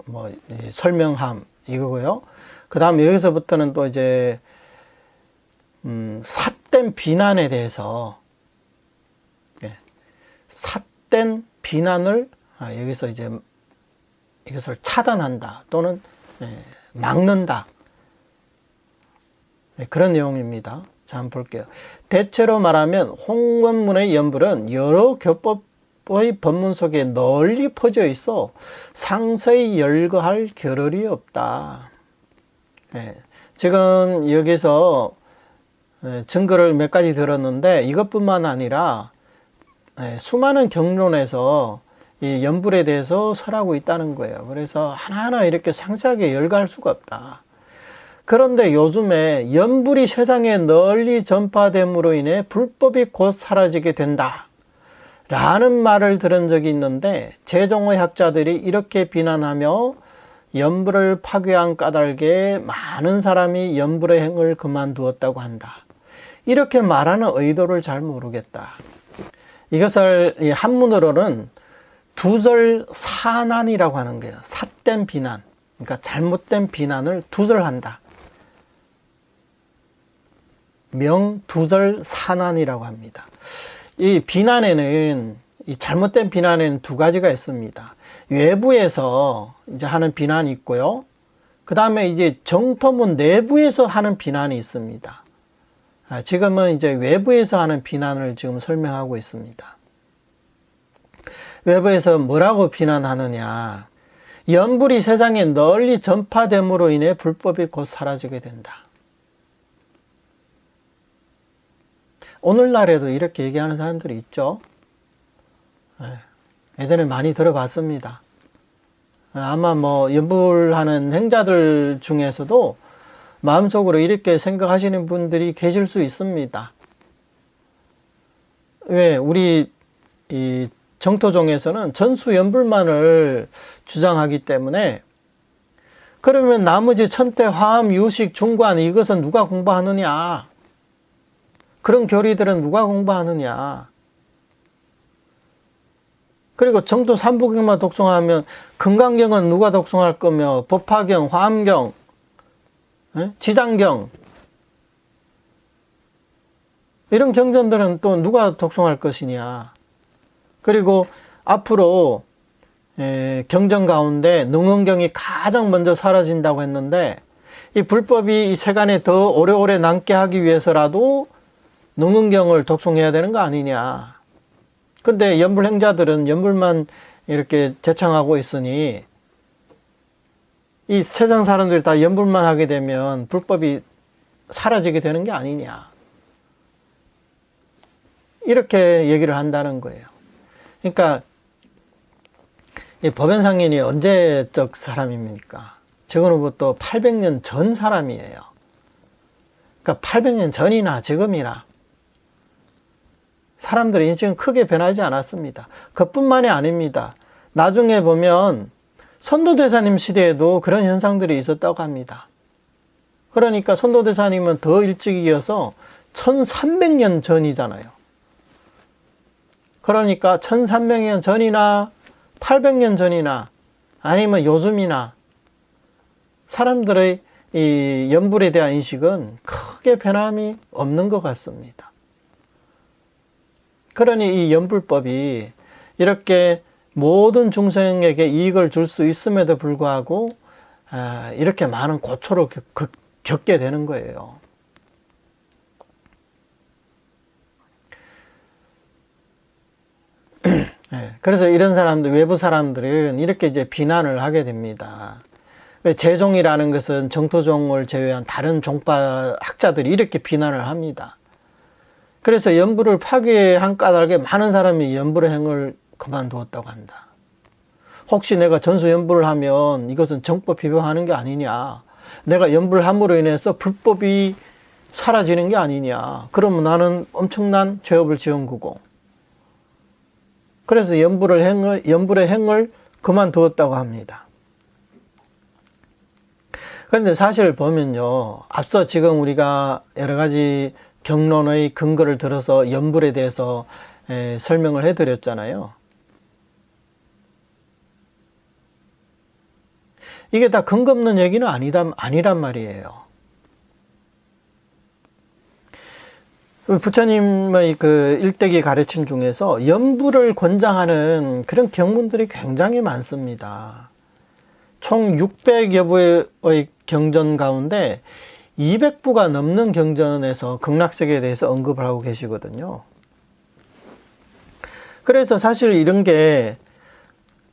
이 설명함 이거고요. 그 다음에 여기서부터는 또 이제 삿된 비난에 대해서, 삿된 비난을 여기서 이제 이것을 차단한다 또는 막는다, 그런 내용입니다. 자, 한번 볼게요. 대체로 말하면 홍원문의 연불은 여러 교법의 법문 속에 널리 퍼져 있어 상세히 열거할 겨를이 없다. 지금 여기서 증거를 몇 가지 들었는데 이것뿐만 아니라 수많은 경론에서 이 연불에 대해서 설하고 있다는 거예요. 그래서 하나하나 이렇게 상세하게 열거할 수가 없다. 그런데 요즘에 연불이 세상에 널리 전파됨으로 인해 불법이 곧 사라지게 된다 라는 말을 들은 적이 있는데, 재종의 학자들이 이렇게 비난하며 연불을 파괴한 까닭에 많은 사람이 연불의 행을 그만두었다고 한다. 이렇게 말하는 의도를 잘 모르겠다. 이것을 한문으로는 두절사난이라고 하는 거예요. 삿된 비난, 그러니까 잘못된 비난을 두절한다. 명두절사난이라고 합니다. 이 비난에는, 이 잘못된 비난에는 두 가지가 있습니다. 외부에서 이제 하는 비난이 있고요. 그 다음에 이제 정토문 내부에서 하는 비난이 있습니다. 지금은 이제 외부에서 하는 비난을 지금 설명하고 있습니다. 외부에서 뭐라고 비난하느냐. 연불이 세상에 널리 전파됨으로 인해 불법이 곧 사라지게 된다. 오늘날에도 이렇게 얘기하는 사람들이 있죠. 예전에 많이 들어봤습니다. 아마 연불하는 행자들 중에서도 마음속으로 이렇게 생각하시는 분들이 계실 수 있습니다. 왜? 우리 이 정토종에서는 전수연불만을 주장하기 때문에, 그러면 나머지 천태, 화엄, 유식, 중관 이것은 누가 공부하느냐? 그런 교리들은 누가 공부하느냐? 그리고 정토 삼부경만 독송하면 금강경은 누가 독송할 거며, 법화경, 화엄경, 지장경 이런 경전들은 또 누가 독송할 것이냐. 그리고 앞으로 경전 가운데 능언경이 가장 먼저 사라진다고 했는데, 이 불법이 이 세간에 더 오래오래 남게 하기 위해서라도 능언경을 독송해야 되는 거 아니냐. 근데 연불행자들은 연불만 이렇게 제창하고 있으니 이 세상 사람들이 다 연불만 하게 되면 불법이 사라지게 되는 게 아니냐. 이렇게 얘기를 한다는 거예요. 그러니까 이 법연상인이 언제적 사람입니까? 지금으로부터 800년 전 사람이에요. 그러니까 800년 전이나 지금이나 사람들의 인식은 크게 변하지 않았습니다. 그뿐만이 아닙니다. 나중에 보면 선도대사님 시대에도 그런 현상들이 있었다고 합니다. 그러니까 선도대사님은 더 일찍이어서 1300년 전이잖아요. 그러니까 1300년 전이나 800년 전이나 아니면 요즘이나 사람들의 이 연불에 대한 인식은 크게 변함이 없는 것 같습니다. 그러니 이 연불법이 이렇게 모든 중생에게 이익을 줄 수 있음에도 불구하고 이렇게 많은 고초를 겪게 되는 거예요. 그래서 이런 사람들, 외부 사람들은 이렇게 이제 비난을 하게 됩니다. 재종이라는 것은 정토종을 제외한 다른 종파 학자들이 이렇게 비난을 합니다. 그래서 연불을 파괴한 까닭에 많은 사람이 연불의 행을 그만두었다고 한다. 혹시 내가 전수연불을 하면 이것은 정법 비방하는 게 아니냐. 내가 연불함으로 인해서 불법이 사라지는 게 아니냐. 그러면 나는 엄청난 죄업을 지은 거고. 그래서 연불의 행을 그만두었다고 합니다. 그런데 사실 보면요. 앞서 지금 우리가 여러 가지 경론의 근거를 들어서 연불에 대해서 설명을 해드렸잖아요. 이게 다 근거 없는 얘기는 아니란 말이에요. 부처님의 그 일대기 가르침 중에서 염불을 권장하는 그런 경문들이 굉장히 많습니다. 총 600여 부의 경전 가운데 200부가 넘는 경전에서 극락세계에 대해서 언급을 하고 계시거든요. 그래서 사실 이런 게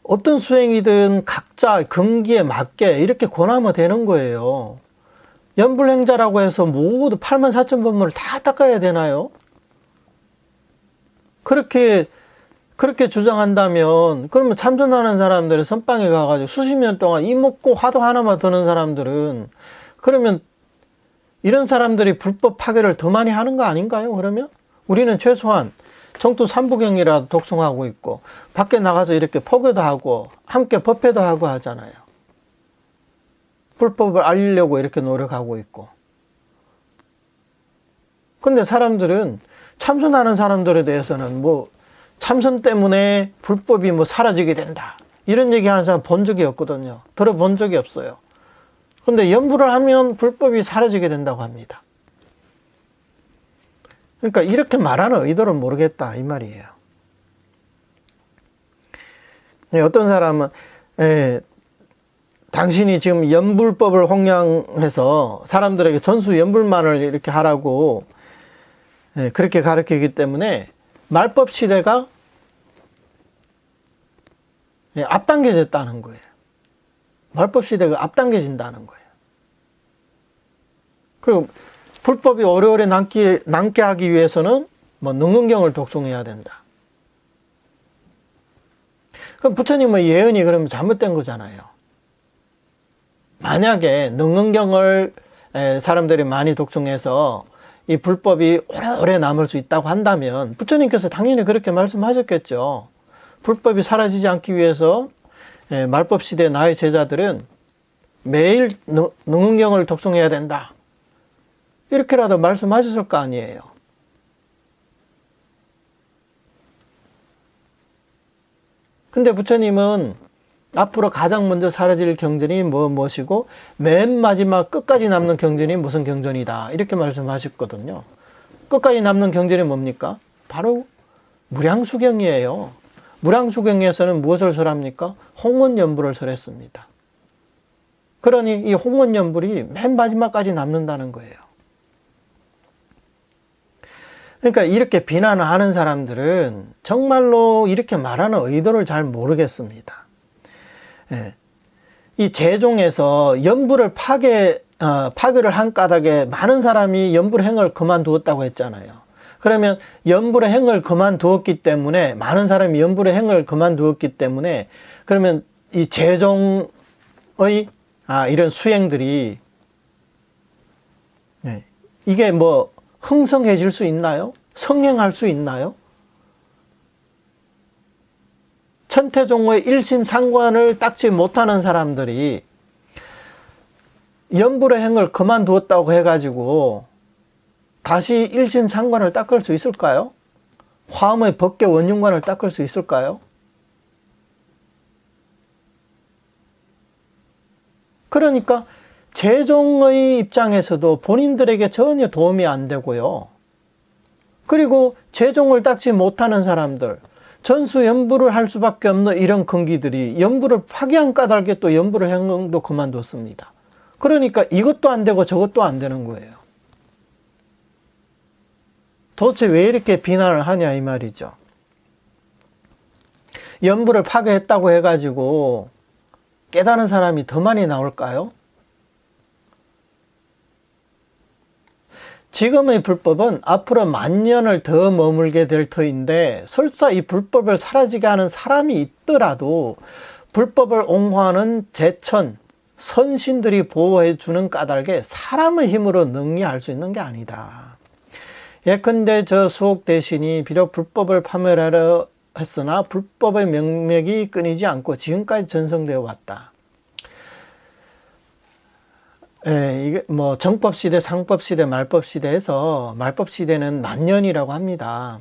어떤 수행이든 각자 근기에 맞게 이렇게 권하면 되는 거예요. 염불행자라고 해서 모두 84,000번문을 다 닦아야 되나요? 그렇게 주장한다면, 그러면 참선하는 사람들이 선방에 가가지고 수십 년 동안 이 먹고 화두 하나만 드는 사람들은, 그러면 이런 사람들이 불법 파괴를 더 많이 하는 거 아닌가요? 그러면 우리는 최소한 정토 삼부경이라도 독송하고 있고, 밖에 나가서 이렇게 포교도 하고 함께 법회도 하고 하잖아요. 불법을 알리려고 이렇게 노력하고 있고. 근데 사람들은, 참선하는 사람들에 대해서는 뭐 참선 때문에 불법이 뭐 사라지게 된다, 이런 얘기하는 사람 본 적이 없거든요. 들어본 적이 없어요. 근데 염불을 하면 불법이 사라지게 된다고 합니다. 그러니까 이렇게 말하는 의도를 모르겠다, 이 말이에요. 어떤 사람은 당신이 지금 염불법을弘扬해서 사람들에게 전수 염불만을 이렇게 하라고 그렇게 가르치기 때문에 말법 시대가 앞당겨졌다는 거예요. 말법 시대가 앞당겨진다는 거예요. 그리고 불법이 오래오래 남게 하기 위해서는 뭐 능은경을 독송해야 된다. 그럼 부처님의 예언이 그러면 잘못된 거잖아요. 만약에 능은경을 사람들이 많이 독송해서 이 불법이 오래오래 남을 수 있다고 한다면 부처님께서 당연히 그렇게 말씀하셨겠죠. 불법이 사라지지 않기 위해서 말법 시대 나의 제자들은 매일 능은경을 독송해야 된다, 이렇게라도 말씀하셨을 거 아니에요. 근데 부처님은 앞으로 가장 먼저 사라질 경전이 무엇이고 맨 마지막 끝까지 남는 경전이 무슨 경전이다, 이렇게 말씀하셨거든요. 끝까지 남는 경전이 뭡니까? 바로 무량수경이에요. 무량수경에서는 무엇을 설합니까? 홍원연불을 설했습니다. 그러니 이 홍원연불이 맨 마지막까지 남는다는 거예요. 그러니까 이렇게 비난을 하는 사람들은 정말로 이렇게 말하는 의도를 잘 모르겠습니다. 이 제종에서 염불을 파괴를 한 까닭에 많은 사람이 염불의 행을 그만두었다고 했잖아요. 그러면 염불의 행을 그만두었기 때문에, 많은 사람이 염불의 행을 그만두었기 때문에, 그러면 이 제종의 이런 수행들이 이게 뭐 흥성해질 수 있나요? 성행할 수 있나요? 천태종의 일심상관을 닦지 못하는 사람들이 염불의 행을 그만두었다고 해가지고 다시 일심상관을 닦을 수 있을까요? 화엄의 법계 원흉관을 닦을 수 있을까요? 그러니까 제종의 입장에서도 본인들에게 전혀 도움이 안 되고요. 그리고 제종을 닦지 못하는 사람들, 전수 염불을 할 수밖에 없는 이런 근기들이 염불을 파괴한 까닭에 또 염불의 행동도 그만뒀습니다. 그러니까 이것도 안 되고 저것도 안 되는 거예요. 도대체 왜 이렇게 비난을 하냐, 이 말이죠. 염불을 파괴했다고 해가지고 깨달은 사람이 더 많이 나올까요? 지금의 불법은 앞으로 만년을 더 머물게 될 터인데, 설사 이 불법을 사라지게 하는 사람이 있더라도 불법을 옹호하는 제천, 선신들이 보호해 주는 까닭에 사람의 힘으로 능히 할 수 있는 게 아니다. 예컨대 저 수옥 대신이 비록 불법을 파멸하려 했으나 불법의 명맥이 끊이지 않고 지금까지 전성되어 왔다. 이게 뭐 정법시대, 상법시대, 말법시대에서 말법시대는 만년이라고 합니다.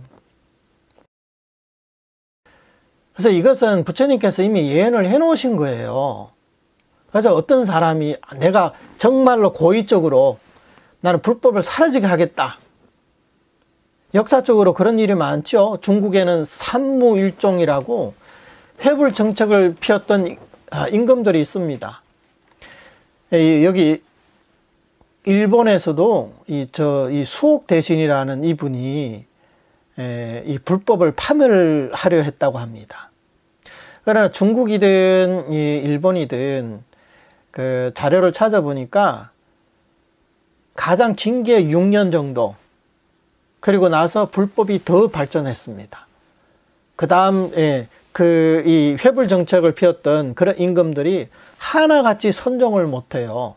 그래서 이것은 부처님께서 이미 예언을 해 놓으신 거예요. 그래서 어떤 사람이 내가 정말로 고의적으로 나는 불법을 사라지게 하겠다. 역사적으로 그런 일이 많죠. 중국에는 산무일종이라고 회불 정책을 피웠던 임금들이 있습니다. 여기 일본에서도 이 수옥 대신이라는 이분이 이 불법을 파멸하려 했다고 합니다. 그러나 중국이든 일본이든 그 자료를 찾아보니까 가장 긴 게 6년 정도, 그리고 나서 불법이 더 발전했습니다. 그 다음에 이 회불 정책을 피웠던 그런 임금들이 하나같이 선종을 못해요.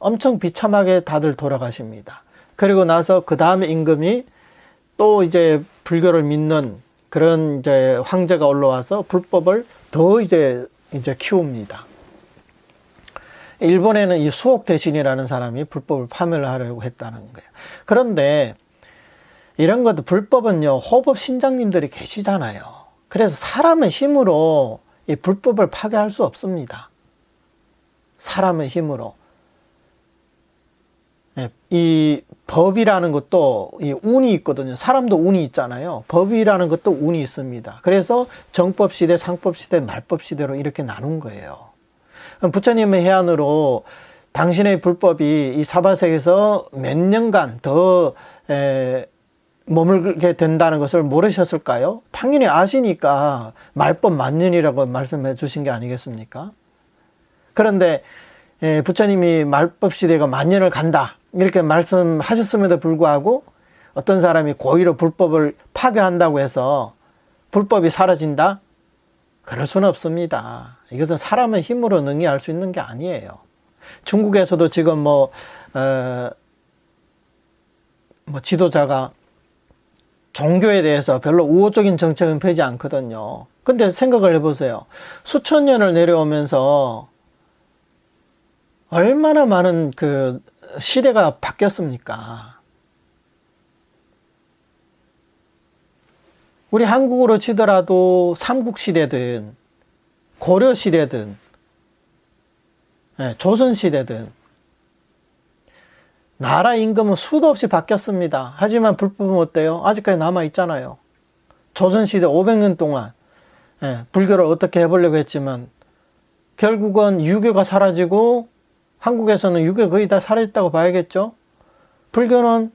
엄청 비참하게 다들 돌아가십니다. 그리고 나서 그 다음에 임금이 또 이제 불교를 믿는 그런 이제 황제가 올라와서 불법을 더 이제 키웁니다. 일본에는 이 수옥 대신이라는 사람이 불법을 파멸하려고 했다는 거예요. 그런데 이런 것도 불법은요, 호법 신장님들이 계시잖아요. 그래서 사람의 힘으로 이 불법을 파괴할 수 없습니다. 사람의 힘으로. 이 법이라는 것도 이 운이 있거든요. 사람도 운이 있잖아요. 법이라는 것도 운이 있습니다. 그래서 정법시대, 상법시대, 말법시대로 이렇게 나눈 거예요. 부처님의 해안으로 당신의 불법이 이 사바sek에서 몇 년간 더 머물게 된다는 것을 모르셨을까요? 당연히 아시니까 말법 만년이라고 말씀해 주신 게 아니겠습니까? 그런데 부처님이 말법 시대가 만년을 간다 이렇게 말씀하셨음에도 불구하고 어떤 사람이 고의로 불법을 파괴한다고 해서 불법이 사라진다? 그럴 수는 없습니다. 이것은 사람의 힘으로 능히 알 수 있는 게 아니에요. 중국에서도 지금 지도자가 종교에 대해서 별로 우호적인 정책은 펴지 않거든요. 근데 생각을 해보세요. 수천 년을 내려오면서 얼마나 많은 그 시대가 바뀌었습니까? 우리 한국으로 치더라도 삼국시대든 고려시대든 조선시대든 나라 임금은 수도 없이 바뀌었습니다. 하지만 불법은 어때요? 아직까지 남아있잖아요. 조선시대 500년 동안 불교를 어떻게 해보려고 했지만 결국은 유교가 사라지고 한국에서는 유교 거의 다 사라졌다고 봐야겠죠. 불교는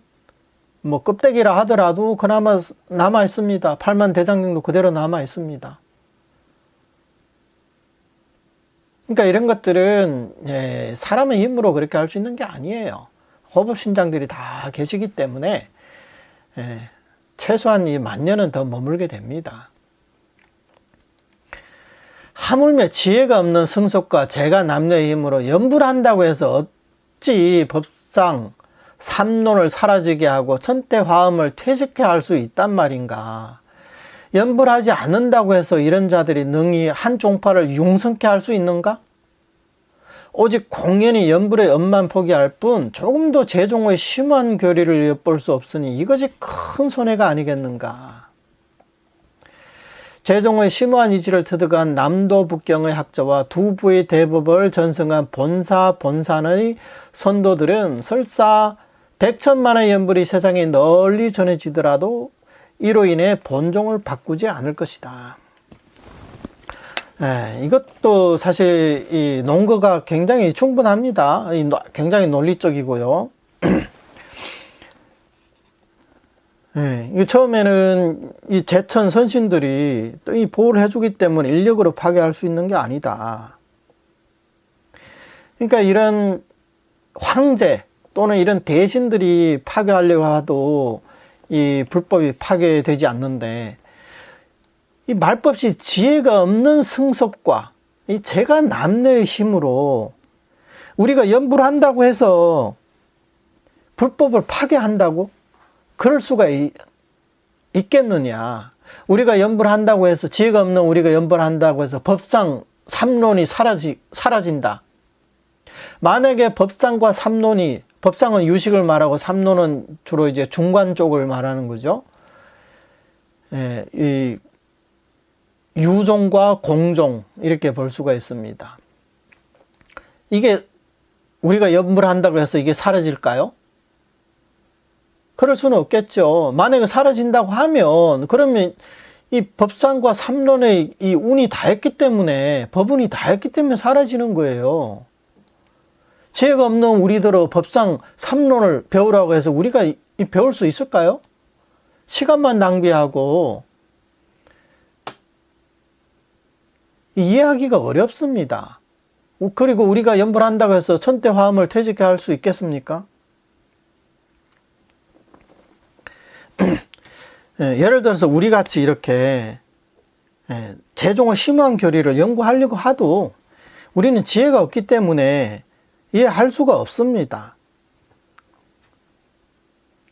뭐 껍데기라 하더라도 그나마 남아있습니다. 팔만 대장경도 그대로 남아있습니다. 그러니까 이런 것들은 사람의 힘으로 그렇게 할 수 있는 게 아니에요. 호법신장들이 다 계시기 때문에 최소한 이 만년은 더 머물게 됩니다. 하물며 지혜가 없는 승속과 재가 남녀의 힘으로 연불 한다고 해서 어찌 법상 삼론을 사라지게 하고 천태화음을 퇴직해 할 수 있단 말인가. 연불하지 않는다고 해서 이런 자들이 능히 한 종파를 융성케 할 수 있는가? 오직 공연히 연불의 엄만 포기할 뿐 조금도 재종의 심한 교리를 엿볼 수 없으니 이것이 큰 손해가 아니겠는가. 재종의 심오한 이지를 터득한 남도 북경의 학자와 두 부의 대법을 전승한 본산의 선도들은 설사 백천만의 연불이 세상에 널리 전해지더라도 이로 인해 본종을 바꾸지 않을 것이다. 이것도 사실 이 논거가 굉장히 충분합니다. 굉장히 논리적이고요. 처음에는 이 제천 선신들이 또 이 보호를 해주기 때문에 인력으로 파괴할 수 있는 게 아니다. 그러니까 이런 황제 또는 이런 대신들이 파괴하려고 해도 이 불법이 파괴되지 않는데 이 말법시 지혜가 없는 승속과 이 재가 남녀의 힘으로 우리가 연불을 한다고 해서 불법을 파괴한다고? 그럴 수가 있겠느냐. 우리가 연불을 한다고 해서 지혜가 없는 우리가 연불을 한다고 해서 법상 삼론이 사라진다. 만약에 법상과 삼론이, 법상은 유식을 말하고 삼론은 주로 이제 중관 쪽을 말하는 거죠. 이 유종과 공종 이렇게 볼 수가 있습니다. 이게 우리가 연부를 한다고 해서 이게 사라질까요? 그럴 수는 없겠죠. 만약에 사라진다고 하면 그러면 이 법상과 삼론의 이 운이 다했기 때문에, 법운이 다했기 때문에 사라지는 거예요. 지혜가 없는 우리들의 법상 삼론을 배우라고 해서 우리가 배울 수 있을까요? 시간만 낭비하고 이해하기가 어렵습니다. 그리고 우리가 연불 한다고 해서 천대화음을 퇴직해 할 수 있겠습니까? 예를 들어서 우리 같이 이렇게 재종의 심오한 교리를 연구하려고 하도 우리는 지혜가 없기 때문에 이해할 수가 없습니다.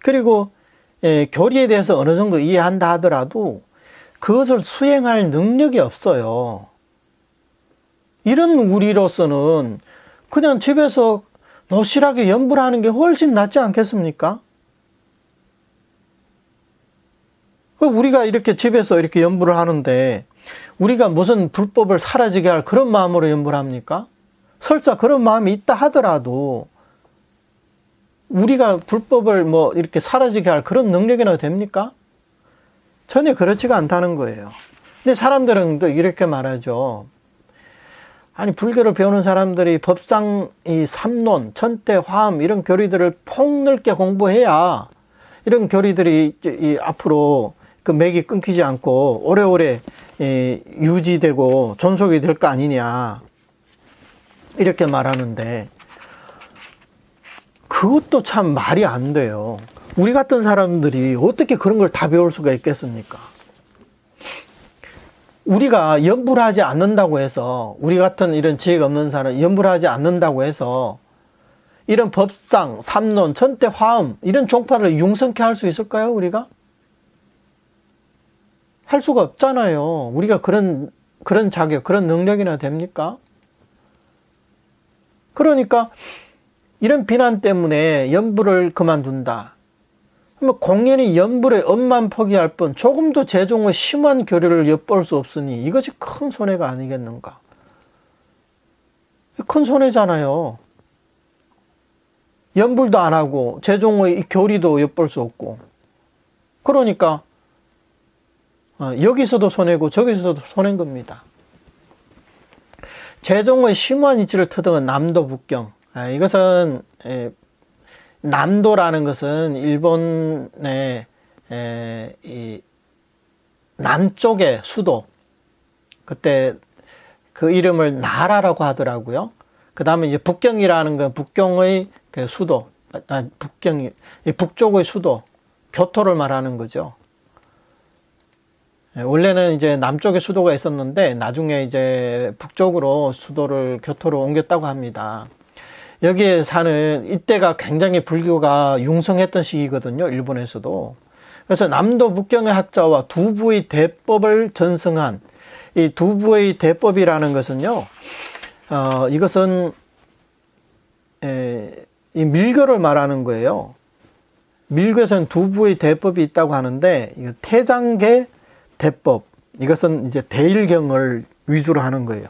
그리고 교리에 대해서 어느 정도 이해한다 하더라도 그것을 수행할 능력이 없어요. 이런 우리로서는 그냥 집에서 노실하게 연불하는 게 훨씬 낫지 않겠습니까? 우리가 이렇게 집에서 이렇게 연불을 하는데 우리가 무슨 불법을 사라지게 할 그런 마음으로 연불을 합니까? 설사 그런 마음이 있다 하더라도 우리가 불법을 뭐 이렇게 사라지게 할 그런 능력이나 됩니까? 전혀 그렇지가 않다는 거예요. 근데 사람들은 또 이렇게 말하죠. 아니, 불교를 배우는 사람들이 법상 이 삼론, 천대, 화엄 이런 교리들을 폭넓게 공부해야 이런 교리들이 이 앞으로 그 맥이 끊기지 않고 오래오래 유지되고 존속이 될 거 아니냐 이렇게 말하는데 그것도 참 말이 안 돼요. 우리 같은 사람들이 어떻게 그런 걸 다 배울 수가 있겠습니까? 우리가 연불하지 않는다고 해서, 우리 같은 이런 지혜가 없는 사람 연불하지 않는다고 해서 이런 법상, 삼론, 천대, 화엄 이런 종파를 융성케 할 수 있을까요? 우리가? 할 수가 없잖아요. 우리가 그런 자격, 그런 능력이나 됩니까? 그러니까 이런 비난 때문에 연불을 그만둔다. 그러면 공연히 연불의 업만 포기할 뿐 조금도 재종의 심한 교리를 엿볼 수 없으니 이것이 큰 손해가 아니겠는가? 큰 손해잖아요. 연불도 안 하고 재종의 교리도 엿볼 수 없고. 그러니까 여기서도 손해고 저기서도 손해인 겁니다. 재종의 심오한 이치를 터득한 남도 북경. 이것은 남도라는 것은 일본의 이 남쪽의 수도, 그때 그 이름을 나라라고 하더라고요. 그 다음에 이제 북경이라는 건 북경의 그 수도, 북경이 북쪽의 수도, 교토를 말하는 거죠. 원래는 이제 남쪽에 수도가 있었는데 나중에 이제 북쪽으로 수도를 교토로 옮겼다고 합니다. 여기에 사는 이때가 굉장히 불교가 융성했던 시기거든요. 일본에서도. 그래서 남도 북경의 학자와 두부의 대법을 전승한 이 두부의 대법이라는 것은요. 이것은 이 밀교를 말하는 거예요. 밀교에서는 두부의 대법이 있다고 하는데 이거 태장계 대법, 이것은 이제 대일경을 위주로 하는 거예요.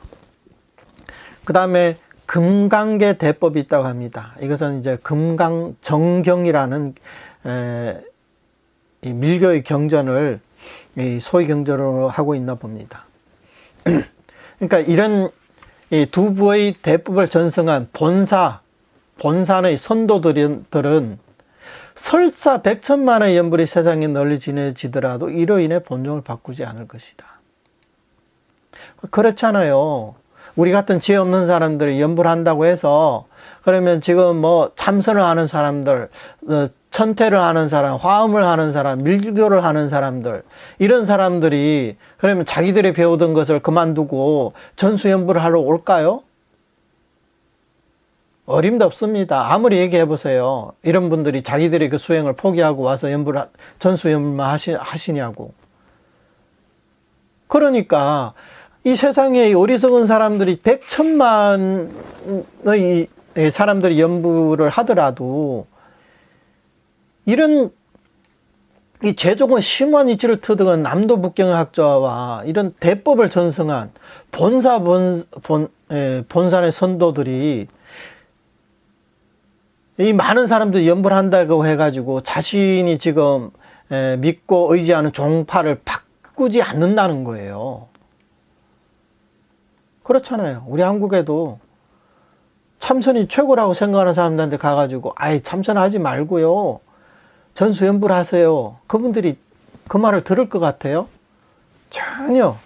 그 다음에 금강계 대법이 있다고 합니다. 이것은 이제 금강정경이라는 이 밀교의 경전을 소위 경전으로 하고 있나 봅니다. 그러니까 이런 이 두부의 대법을 전승한 본산의 선도들은 설사 백천만의 연불이 세상에 널리 지내지더라도 이로 인해 본종을 바꾸지 않을 것이다. 그렇잖아요. 우리 같은 지혜 없는 사람들이 연불한다고 해서 그러면 지금 뭐 참선을 하는 사람들, 천태를 하는 사람, 화음을 하는 사람, 밀교를 하는 사람들, 이런 사람들이 그러면 자기들이 배우던 것을 그만두고 전수연불을 하러 올까요? 어림도 없습니다. 아무리 얘기해 보세요. 이런 분들이 자기들이 그 수행을 포기하고 와서 전수연불만 하시냐고. 그러니까 이 세상에 어리석은 사람들이 100천만의 사람들이 연불을 하더라도 이런 이 제종은 심원 이치를 터득한 남도 북경학자와 이런 대법을 전승한 본산의 선도들이 이 많은 사람들이 연불 한다고 해가지고 자신이 지금 믿고 의지하는 종파를 바꾸지 않는다는 거예요. 그렇잖아요. 우리 한국에도 참선이 최고라고 생각하는 사람들한테 가가지고 아이 참선하지 말고요, 전수연불 하세요. 그분들이 그 말을 들을 것 같아요? 전혀.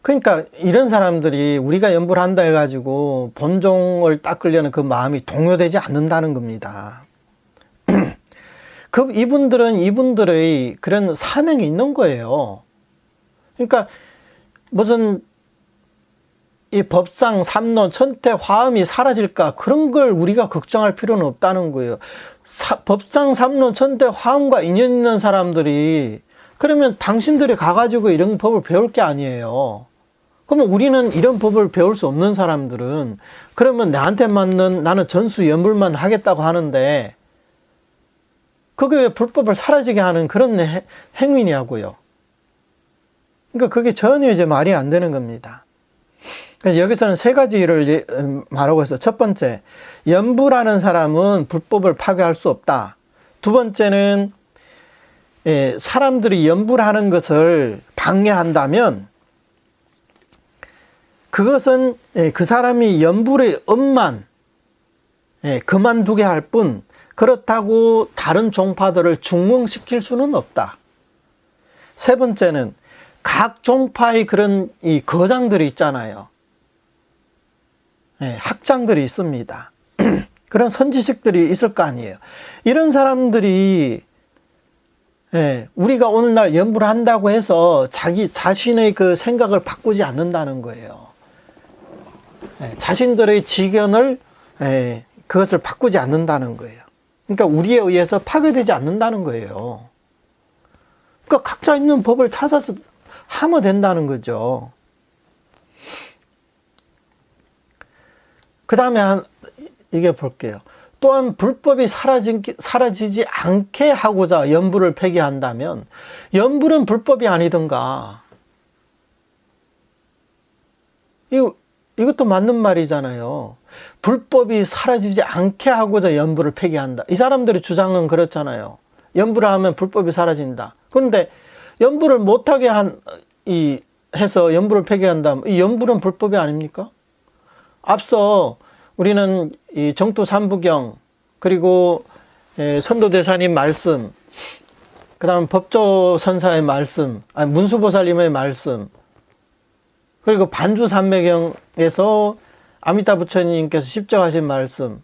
그러니까 이런 사람들이 우리가 연불한다 해가지고 본종을 닦으려는 그 마음이 동요되지 않는다는 겁니다. 이분들은 이분들의 그런 사명이 있는 거예요. 그러니까 무슨 이 법상, 삼론, 천태, 화엄이 사라질까, 그런 걸 우리가 걱정할 필요는 없다는 거예요. 법상, 삼론, 천태, 화엄과 인연 있는 사람들이, 그러면 당신들이 가가지고 이런 법을 배울 게 아니에요. 그러면 우리는 이런 법을 배울 수 없는 사람들은, 그러면 나한테 맞는, 나는 전수 연불만 하겠다고 하는데 그게 왜 불법을 사라지게 하는 그런 행위냐고요. 그러니까 그게 전혀 이제 말이 안 되는 겁니다. 그래서 여기서는 세 가지를 말하고 있어요. 첫 번째, 연불하는 사람은 불법을 파괴할 수 없다. 두 번째는 사람들이 연불하는 것을 방해한다면 그것은 그 사람이 연불의 업만 그만두게 할 뿐, 그렇다고 다른 종파들을 중흥시킬 수는 없다. 세 번째는 각 종파의 그런 이 거장들이 있잖아요. 학장들이 있습니다. 그런 선지식들이 있을 거 아니에요. 이런 사람들이 우리가 오늘날 연불을 한다고 해서 자신의 그 생각을 바꾸지 않는다는 거예요. 자신들의 지견을 그것을 바꾸지 않는다는 거예요. 그러니까 우리에 의해서 파괴되지 않는다는 거예요. 그러니까 각자 있는 법을 찾아서 하면 된다는 거죠. 그 다음에 이게 볼게요. 또한 불법이 사라지지 않게 하고자 연불을 폐기한다면 연불은 불법이 아니던가. 이것도 맞는 말이잖아요. 불법이 사라지지 않게 하고자 연불을 폐기한다. 이 사람들의 주장은 그렇잖아요. 연불을 하면 불법이 사라진다. 그런데 연불을 못하게 해서 연불을 폐기한다면 이 연불은 불법이 아닙니까? 앞서 우리는 이 정토 삼부경, 그리고 선도대사님 말씀, 그 다음 법조선사의 말씀, 문수보살님의 말씀, 그리고 반주산매경에서 아미타 부처님께서 십적하신 말씀,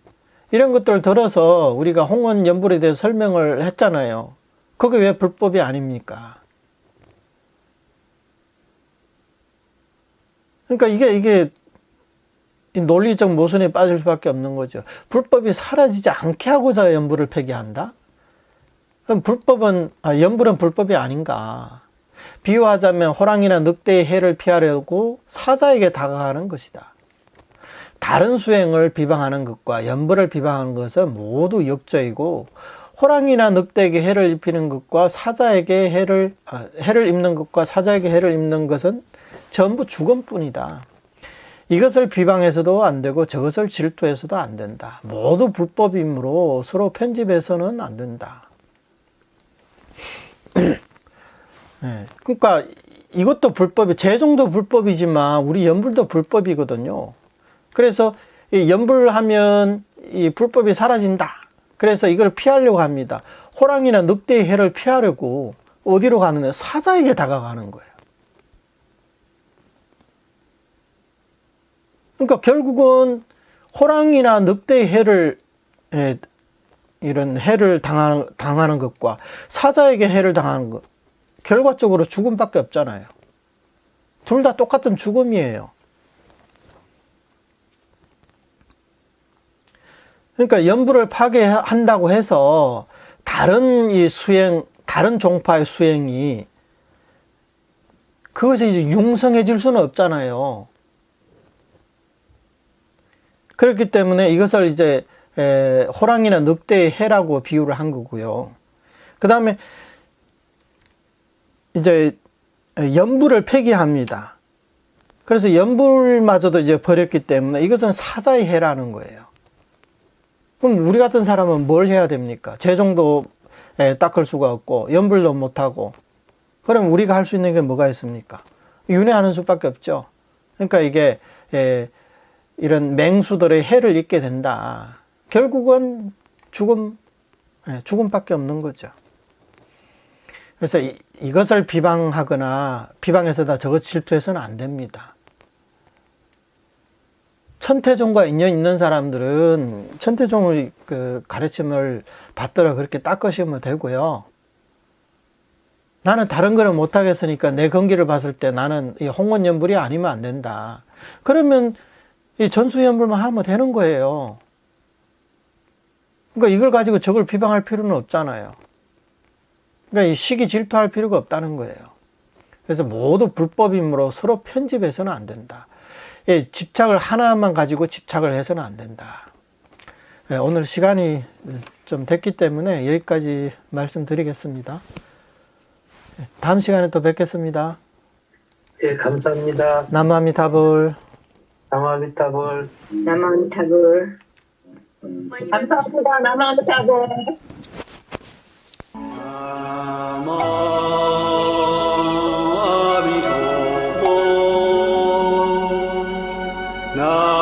이런 것들을 들어서 우리가 홍원 연불에 대해서 설명을 했잖아요. 그게 왜 불법이 아닙니까? 그러니까 이게 논리적 모순에 빠질 수밖에 없는 거죠. 불법이 사라지지 않게 하고자 연불을 폐기한다? 그럼 연불은 불법이 아닌가? 비유하자면 호랑이나 늑대의 해를 피하려고 사자에게 다가가는 것이다. 다른 수행을 비방하는 것과 연불을 비방하는 것은 모두 역저이고, 호랑이나 늑대에게 해를 입히는 것과 사자에게 해를 입는 것과 사자에게 해를 입는 것은 전부 죽음뿐이다. 이것을 비방해서도 안 되고 저것을 질투해서도 안 된다. 모두 불법이므로 서로 편집해서는 안 된다. 그러니까 이것도 제종도 불법이지만 우리 연불도 불법이거든요. 그래서 이 연불하면 이 불법이 사라진다. 그래서 이걸 피하려고 합니다. 호랑이나 늑대의 해를 피하려고 어디로 가느냐? 사자에게 다가가는 거예요. 그러니까 결국은 호랑이나 늑대의 해를, 이런 해를 당하는 것과 사자에게 해를 당하는 것, 결과적으로 죽음밖에 없잖아요. 둘 다 똑같은 죽음이에요. 그러니까 연불을 파괴한다고 해서 다른 종파의 수행이 그것이 이제 융성해질 수는 없잖아요. 그렇기 때문에 이것을 이제 호랑이나 늑대의 해라고 비유를 한 거고요. 그 다음에 이제 염불을 폐기합니다. 그래서 염불마저도 이제 버렸기 때문에 이것은 사자의 해라는 거예요. 그럼 우리 같은 사람은 뭘 해야 됩니까? 재정도 닦을 수가 없고 염불도 못하고, 그럼 우리가 할 수 있는 게 뭐가 있습니까? 윤회하는 수밖에 없죠. 그러니까 이게 이런 맹수들의 해를 입게 된다. 결국은 죽음밖에 없는 거죠. 그래서 이것을 비방하거나 비방해서다 저것 질투해서는 안 됩니다. 천태종과 인연 있는 사람들은 천태종의 그 가르침을 받들어 그렇게 닦으시면 되고요. 나는 다른 거는 못하겠으니까 내 건기를 봤을 때 나는 이 홍원연불이 아니면 안 된다. 그러면 이 전수연불만 하면 되는 거예요. 그러니까 이걸 가지고 저걸 비방할 필요는 없잖아요. 그러니까 이 시기 질투할 필요가 없다는 거예요. 그래서 모두 불법이므로 서로 편집해서는 안 된다. 집착을 하나만 가지고 집착을 해서는 안 된다. 오늘 시간이 좀 됐기 때문에 여기까지 말씀드리겠습니다. 다음 시간에 또 뵙겠습니다. 예, 감사합니다. 남아미타불. 남아미타불. 남아미타불. 감사합니다. 남아미타불. 나